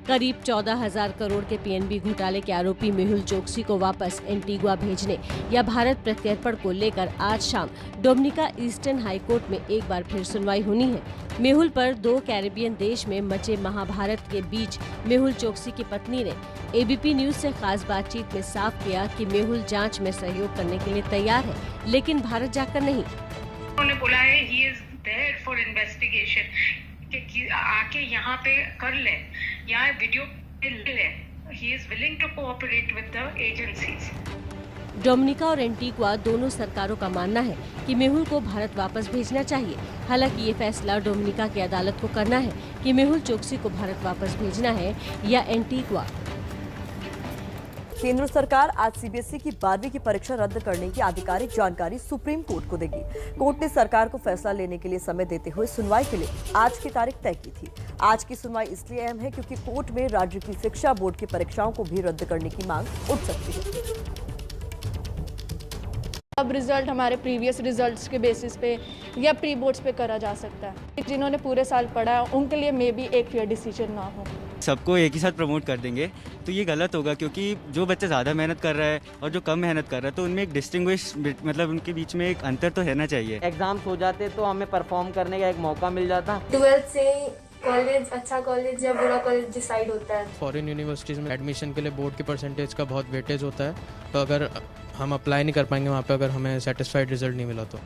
करीब 14,000 करोड़ के पीएनबी घोटाले के आरोपी मेहुल चौकसी को वापस एंटीगुआ भेजने या भारत प्रत्यर्पण को लेकर आज शाम डोमिनिका ईस्टर्न हाई कोर्ट में एक बार फिर सुनवाई होनी है। मेहुल पर 2 कैरेबियन देश में मचे महाभारत के बीच मेहुल चौकसी की पत्नी ने एबीपी न्यूज से खास बातचीत में साफ किया कि मेहुल जांच में सहयोग करने के लिए तैयार है, लेकिन भारत जाकर नहीं। उन्होंने बोला है he is there for investigation, कि आके यहाँ पे कर ले, यहाँ वीडियो ले ले। He is willing to cooperate with the agencies. Dominica और एंटीगुआ दोनों सरकारों का मानना है कि मेहुल को भारत वापस भेजना चाहिए। हालांकि ये फैसला डोमिनिका की अदालत को करना है कि मेहुल चौकसी को भारत वापस भेजना है या एंटीगुआ। केंद्र सरकार आज सीबीएसई की 12वीं की परीक्षा रद्द करने की आधिकारिक जानकारी सुप्रीम कोर्ट को देगी। कोर्ट ने सरकार को फैसला लेने के लिए समय देते हुए सुनवाई के लिए आज की तारीख तय की थी। आज की सुनवाई इसलिए अहम है क्योंकि कोर्ट में राज्य की शिक्षा बोर्ड की परीक्षाओं को भी रद्द करने की मांग उठ सकती है। अब रिजल्ट हमारे प्रीवियस रिजल्ट्स के बेसिस पे या प्री बोर्ड्स पे करा जा सकता है। जिन्होंने पूरे साल पढ़ा है उनके लिए मे बी एक फेयर डिसीजन ना हो। सबको एक ही साथ प्रमोट कर देंगे तो ये गलत होगा, क्योंकि जो बच्चा ज़्यादा मेहनत कर रहा है और जो कम मेहनत कर रहा है तो उनमें एक डिस्टिंग्विश, मतलब उनके बीच में एक अंतर तो रहना चाहिए। एग्जाम्स हो जाते तो हमें परफॉर्म करने का एक मौका मिल जाता। 12th से कॉलेज अच्छा कॉलेज या बुरा कॉलेज डिसाइड होता है। फॉरेन यूनिवर्सिटीज़ में एडमिशन के लिए बोर्ड के परसेंटेज का बहुत वेटेज होता है, तो अगर हम अप्लाई नहीं कर पाएंगे वहाँ पे अगर हमें सेटिस्फाइड रिजल्ट नहीं मिला तो।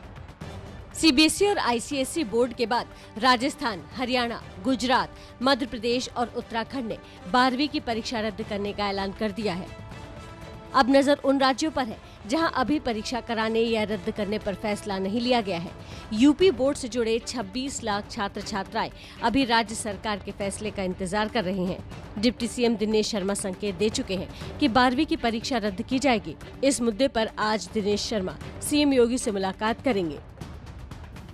सीबीएसई और आईसीएसई बोर्ड के बाद राजस्थान, हरियाणा, गुजरात, मध्य प्रदेश और उत्तराखंड ने 12वीं की परीक्षा रद्द करने का ऐलान कर दिया है। अब नजर उन राज्यों पर है जहां अभी परीक्षा कराने या रद्द करने पर फैसला नहीं लिया गया है। यूपी बोर्ड से जुड़े 26 लाख छात्र छात्राएं अभी राज्य सरकार के फैसले का इंतजार कर रहे हैं। डिप्टी सीएम दिनेश शर्मा संकेत दे चुके हैं कि 12वीं की परीक्षा रद्द की जाएगी। इस मुद्दे पर आज दिनेश शर्मा सीएम योगी से मुलाकात करेंगे।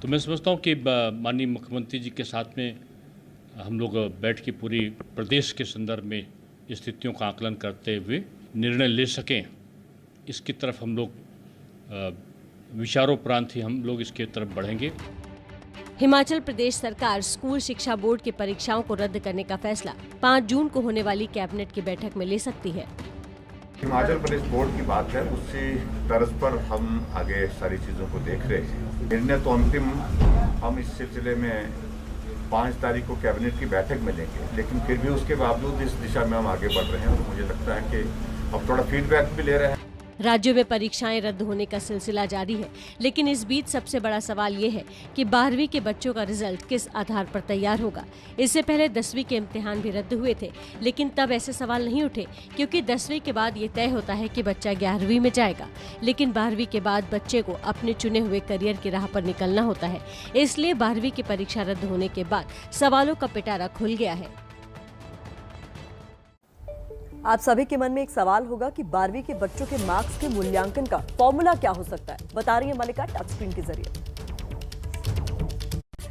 तो मैं समझता हूँ कि माननीय मुख्यमंत्री जी के साथ में हम लोग बैठ के पूरी प्रदेश के संदर्भ में स्थितियों का आकलन करते हुए निर्णय ले सकें, इसकी तरफ हम लोग विचारोपरांत ही हम लोग इसके तरफ बढ़ेंगे। हिमाचल प्रदेश सरकार स्कूल शिक्षा बोर्ड की परीक्षाओं को रद्द करने का फैसला 5 जून को होने वाली कैबिनेट की बैठक में ले सकती है। हिमाचल प्रदेश बोर्ड की बात है, उसी तर्ज पर हम आगे सारी चीजों को देख रहे हैं। निर्णय तो अंतिम हम इस सिलसिले में 5 तारीख को कैबिनेट की बैठक में लेंगे, लेकिन फिर भी उसके बावजूद इस दिशा में हम आगे बढ़ रहे हैं। तो मुझे लगता है कि अब थोड़ा फीडबैक भी ले रहे हैं। राज्यों में परीक्षाएं रद्द होने का सिलसिला जारी है, लेकिन इस बीच सबसे बड़ा सवाल ये है कि 12वीं के बच्चों का रिजल्ट किस आधार पर तैयार होगा। इससे पहले 10वीं के इम्तिहान भी रद्द हुए थे, लेकिन तब ऐसे सवाल नहीं उठे क्योंकि 10वीं के बाद ये तय होता है कि बच्चा 11वीं में जाएगा, लेकिन 12वीं के बाद बच्चे को अपने चुने हुए करियर की राह पर निकलना होता है। इसलिए 12वीं की परीक्षा रद्द होने के बाद सवालों का पिटारा खुल गया है। आप सभी के मन में एक सवाल होगा कि 12वीं के बच्चों के मार्क्स के मूल्यांकन का फॉर्मूला क्या हो सकता है, बता रही है मलिका टच स्क्रीन के जरिए।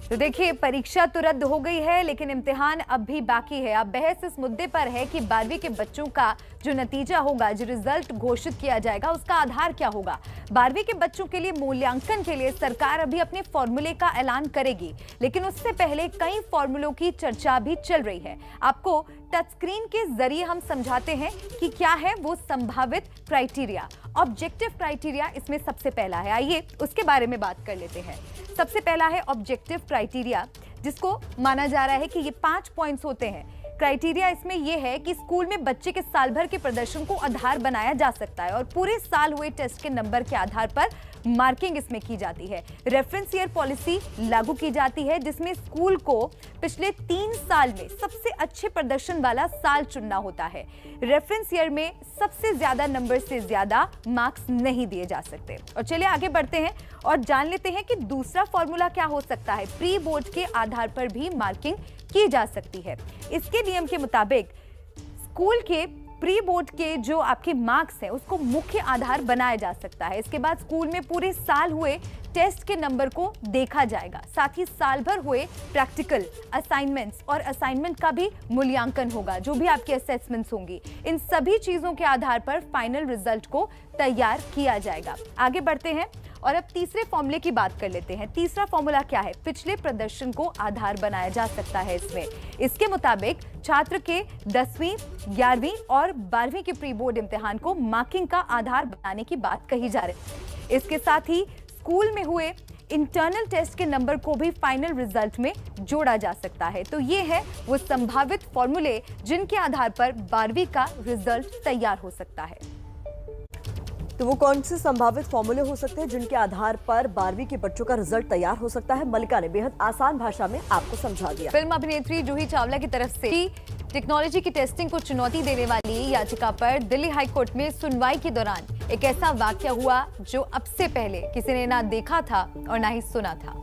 तो देखिए, परीक्षा तो रद्द हो गई है, लेकिन इम्तिहान अब भी बाकी है। अब बहस इस मुद्दे पर है कि 12वीं के बच्चों का जो नतीजा होगा, जो रिजल्ट घोषित किया जाएगा, उसका आधार क्या होगा। 12वीं के बच्चों के लिए मूल्यांकन के लिए सरकार अभी अपने फॉर्मूले का ऐलान करेगी, लेकिन उससे पहले कई फॉर्मूलों की चर्चा भी चल रही है। आपको टच स्क्रीन के जरिए हम समझाते हैं कि क्या है वो संभावित क्राइटेरिया। ऑब्जेक्टिव क्राइटेरिया इसमें सबसे पहला है, आइए उसके बारे में बात कर लेते हैं। सबसे पहला है ऑब्जेक्टिव क्राइटेरिया, जिसको माना जा रहा है कि ये 5 पॉइंट्स होते हैं। क्राइटेरिया इसमें यह है कि स्कूल में बच्चे के साल भर के प्रदर्शन को आधार बनाया जा सकता है और पूरे साल हुए टेस्ट के नंबर के आधार पर मार्किंग इसमें की जाती है। रेफरेंस ईयर पॉलिसी लागू की जाती है, जिसमें स्कूल को पिछले 3 साल में सबसे अच्छे प्रदर्शन वाला साल चुनना होता है। रेफरेंस ईयर में सबसे ज्यादा नंबर से ज्यादा मार्क्स नहीं दिए जा सकते। और चलिए आगे बढ़ते हैं और जान लेते हैं कि दूसरा फॉर्मूला क्या हो सकता है। प्री बोर्ड के आधार पर भी मार्किंग की जा सकती है। इसके नियम के मुताबिक स्कूल के प्री बोर्ड के जो आपके मार्क्स हैं उसको मुख्य आधार बनाया जा सकता है। इसके बाद स्कूल में पूरे साल हुए टेस्ट के नंबर को देखा जाएगा, साथ ही साल भर हुए प्रैक्टिकल असाइनमेंट्स और असाइनमेंट का भी मूल्यांकन होगा, जो भी आपकी असेसमेंट्स होंगी। इन सभी चीजों के आधार पर फाइनल रिजल्ट को तैयार किया जाएगा। आगे बढ़ते हैं और अब तीसरे फॉर्मूले की बात कर लेते हैं। तीसरा फॉर्मूला क्या है? पिछले प्रदर्शन को आधार बनाया जा सकता है इसमें। इसके मुताबिक छात्र के 10वीं, 11वीं और 12वीं के प्री बोर्ड इम्तिहान को मार्किंग का आधार बनाने की बात कही जा रही है। इसके साथ ही स्कूल में हुए इंटरनल टेस्ट के नंबर को भी फाइनल रिजल्ट में जोड़ा जा सकता है। तो ये है वो संभावित फॉर्मूले जिनके आधार पर 12वीं का रिजल्ट तैयार हो सकता है। तो वो कौन से संभावित फॉर्मूले हो सकते हैं जिनके आधार पर 12वीं के बच्चों का रिजल्ट तैयार हो सकता है? मलिका ने बेहद आसान भाषा में आपको समझा दिया। फिल्म अभिनेत्री जूही चावला की तरफ से टेक्नोलॉजी की टेस्टिंग को चुनौती देने वाली याचिका पर दिल्ली हाई कोर्ट में सुनवाई के दौरान एक ऐसा वाकया हुआ जो अब से पहले किसी ने ना देखा था और ना ही सुना था।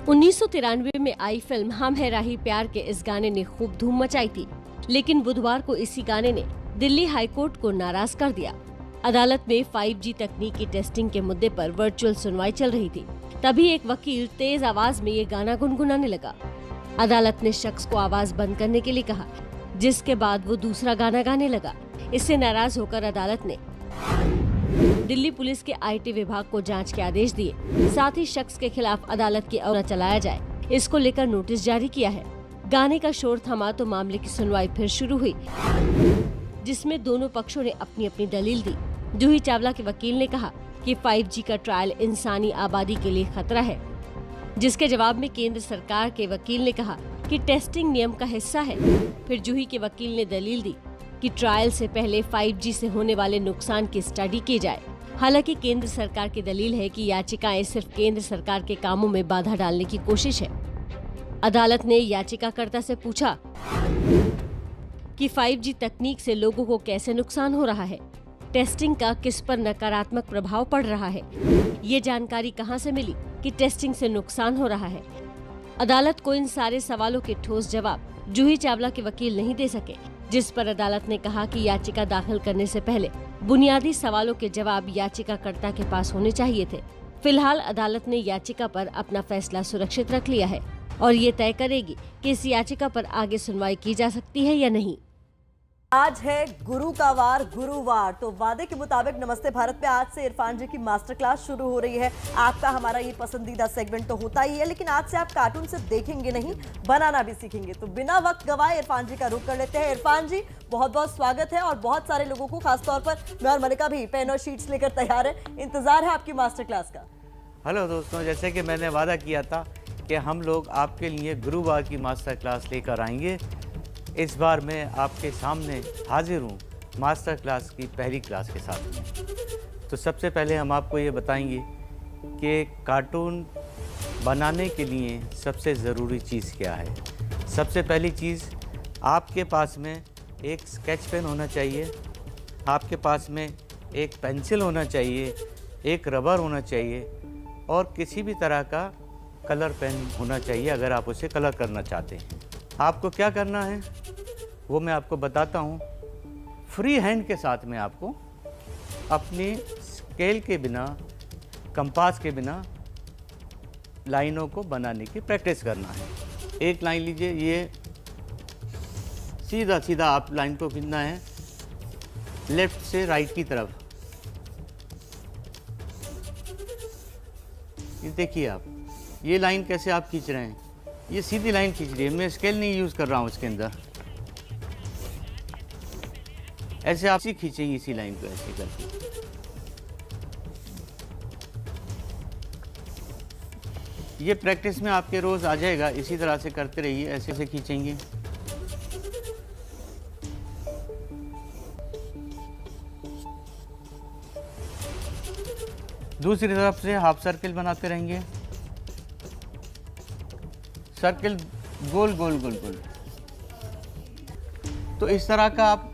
1993 में आई फिल्म हम है राही प्यार के इस गाने ने खूब धूम मचाई थी, लेकिन बुधवार को इसी गाने ने दिल्ली हाई कोर्ट को नाराज कर दिया। अदालत में 5G तकनीक की टेस्टिंग के मुद्दे पर वर्चुअल सुनवाई चल रही थी। तभी एक वकील तेज आवाज में ये गाना गुनगुनाने लगा। अदालत ने शख्स को आवाज बंद करने के लिए कहा, जिसके बाद वो दूसरा गाना गाने लगा। इससे नाराज होकर अदालत ने दिल्ली पुलिस के IT विभाग को जांच के आदेश दिए। साथ ही शख्स के खिलाफ अदालत की ओर चलाया जाए, इसको लेकर नोटिस जारी किया है। गाने का शोर थमा तो मामले की सुनवाई फिर शुरू हुई, जिसमें दोनों पक्षों ने अपनी अपनी दलील दी। जूही चावला के वकील ने कहा कि 5G का ट्रायल इंसानी आबादी के लिए खतरा है, जिसके जवाब में केंद्र सरकार के वकील ने कहा कि टेस्टिंग नियम का हिस्सा है। फिर जूही के वकील ने दलील दी कि ट्रायल से पहले 5G से होने वाले नुकसान की स्टडी की जाए। हालांकि केंद्र सरकार की दलील है कि याचिकाएं सिर्फ केंद्र सरकार के कामों में बाधा डालने की कोशिश है। अदालत ने याचिकाकर्ता से पूछा कि 5G तकनीक से लोगों को कैसे नुकसान हो रहा है, टेस्टिंग का किस पर नकारात्मक प्रभाव पड़ रहा है, ये जानकारी कहां से मिली कि टेस्टिंग से नुकसान हो रहा है। अदालत को इन सारे सवालों के ठोस जवाब जूही चावला के वकील नहीं दे सके, जिस पर अदालत ने कहा कि याचिका दाखिल करने से पहले बुनियादी सवालों के जवाब याचिकाकर्ता के पास होने चाहिए थे। फिलहाल अदालत ने याचिका पर अपना फैसला सुरक्षित रख लिया है और ये तय करेगी कि इस याचिका पर आगे सुनवाई की जा सकती है या नहीं। आज है गुरु का वार, गुरुवार, तो वादे के मुताबिक नमस्ते भारत पे आज से इरफान जी की मास्टर क्लास शुरू हो रही है। आपका हमारा ये पसंदीदा सेगमेंट तो होता ही है, लेकिन आज से आप कार्टून सिर्फ देखेंगे नहीं, बनाना भी सीखेंगे। तो बिना वक्त गवाए इरफान जी का रुख कर लेते हैं। इरफान जी, बहुत बहुत स्वागत है। और बहुत सारे लोगों को, खासतौर पर मैं और मलिका भी पेन और शीट्स लेकर तैयार है, इंतजार है आपकी मास्टर क्लास का। हेलो दोस्तों, जैसे कि मैंने वादा किया था कि हम लोग आपके लिए गुरुवार की मास्टर क्लास लेकर आएंगे। इस बार मैं आपके सामने हाजिर हूँ मास्टर क्लास की पहली क्लास के साथ में। तो सबसे पहले हम आपको ये बताएंगे कि कार्टून बनाने के लिए सबसे ज़रूरी चीज़ क्या है। सबसे पहली चीज़, आपके पास में एक स्केच पेन होना चाहिए, आपके पास में एक पेंसिल होना चाहिए, एक रबर होना चाहिए और किसी भी तरह का कलर पेन होना चाहिए अगर आप उसे कलर करना चाहते हैं। आपको क्या करना है वो मैं आपको बताता हूँ। फ्री हैंड के साथ में आपको अपनी स्केल के बिना, कंपास के बिना लाइनों को बनाने की प्रैक्टिस करना है। एक लाइन लीजिए, ये सीधा सीधा आप लाइन को खींचना है लेफ्ट से राइट की तरफ। ये देखिए आप, ये लाइन कैसे आप खींच रहे हैं, ये सीधी लाइन खींच रही है, मैं स्केल नहीं यूज़ कर रहा हूँ इसके अंदर। ऐसे आप इसी खींचेंगे, इसी लाइन को ऐसे करके। ये प्रैक्टिस में आपके रोज़ आ जाएगा, इसी तरह से करते रहिए, ऐसे ऐसे खींचेंगे। दूसरी तरफ से हाफ सर्किल बनाते रहेंगे, सर्किल गोल गोल गोल गोल। तो इस तरह का आप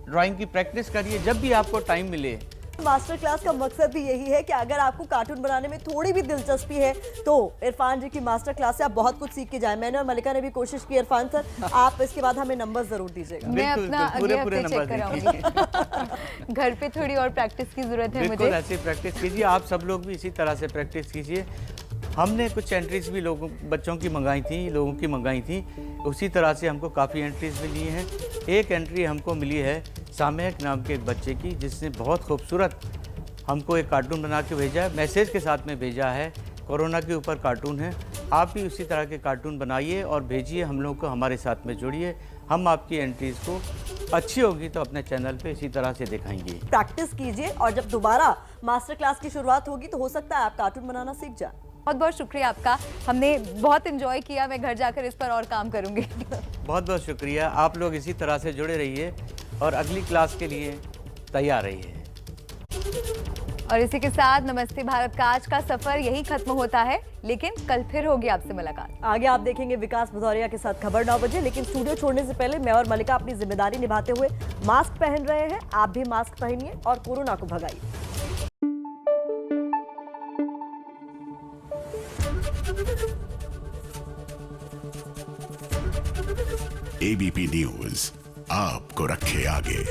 ड्राइंग की प्रैक्टिस करिए जब भी आपको टाइम मिले। मास्टर क्लास का मकसद भी यही है कि अगर आपको कार्टून बनाने में थोड़ी भी दिलचस्पी है तो इरफान जी की मास्टर क्लास से आप बहुत कुछ सीख के जाएं। मैंने और मलिका ने भी कोशिश की। इरफान सर, आप इसके बाद हमें नंबर जरूर दीजिएगा। मैं अपना अगले हफ्ते चेक कराऊंगी। घर पे थोड़ी और प्रैक्टिस की जरूरत है मुझे। ऐसी प्रैक्टिस कीजिए, आप सब लोग भी इसी तरह से प्रैक्टिस कीजिए। हमने कुछ एंट्रीज भी बच्चों की मंगाई थी, लोगों की मंगाई थी, उसी तरह से हमको काफ़ी एंट्रीज मिली हैं। एक एंट्री हमको मिली है सामयक नाम के एक बच्चे की, जिसने बहुत खूबसूरत हमको एक कार्टून बना के भेजा है, मैसेज के साथ में भेजा है। कोरोना के ऊपर कार्टून है, आप भी उसी तरह के कार्टून बनाइए और भेजिए, हम लोग को हमारे साथ में जोड़िए। हम आपकी एंट्रीज को अच्छी होगी तो अपने चैनल पे इसी तरह से दिखाएंगे। प्रैक्टिस कीजिए और जब दोबारा मास्टर क्लास की शुरुआत होगी तो हो सकता है आप कार्टून बनाना सीख जाए। बहुत बहुत शुक्रिया आपका, हमने बहुत एंजॉय किया। मैं घर जाकर इस पर और काम करूंगी। बहुत बहुत शुक्रिया। आप लोग इसी तरह से जुड़े रहिए और अगली क्लास के लिए तैयार रहिए। और इसी के साथ नमस्ते भारत का आज का सफर यही खत्म होता है, लेकिन कल फिर होगी आपसे मुलाकात। आगे आप देखेंगे विकास भदौरिया के साथ खबर 9 बजे। लेकिन स्टूडियो छोड़ने से पहले मैं और मलिका अपनी जिम्मेदारी निभाते हुए मास्क पहन रहे हैं। आप भी मास्क पहनिए और कोरोना को भगाइए। एबीपी न्यूज आपको रखे आगे।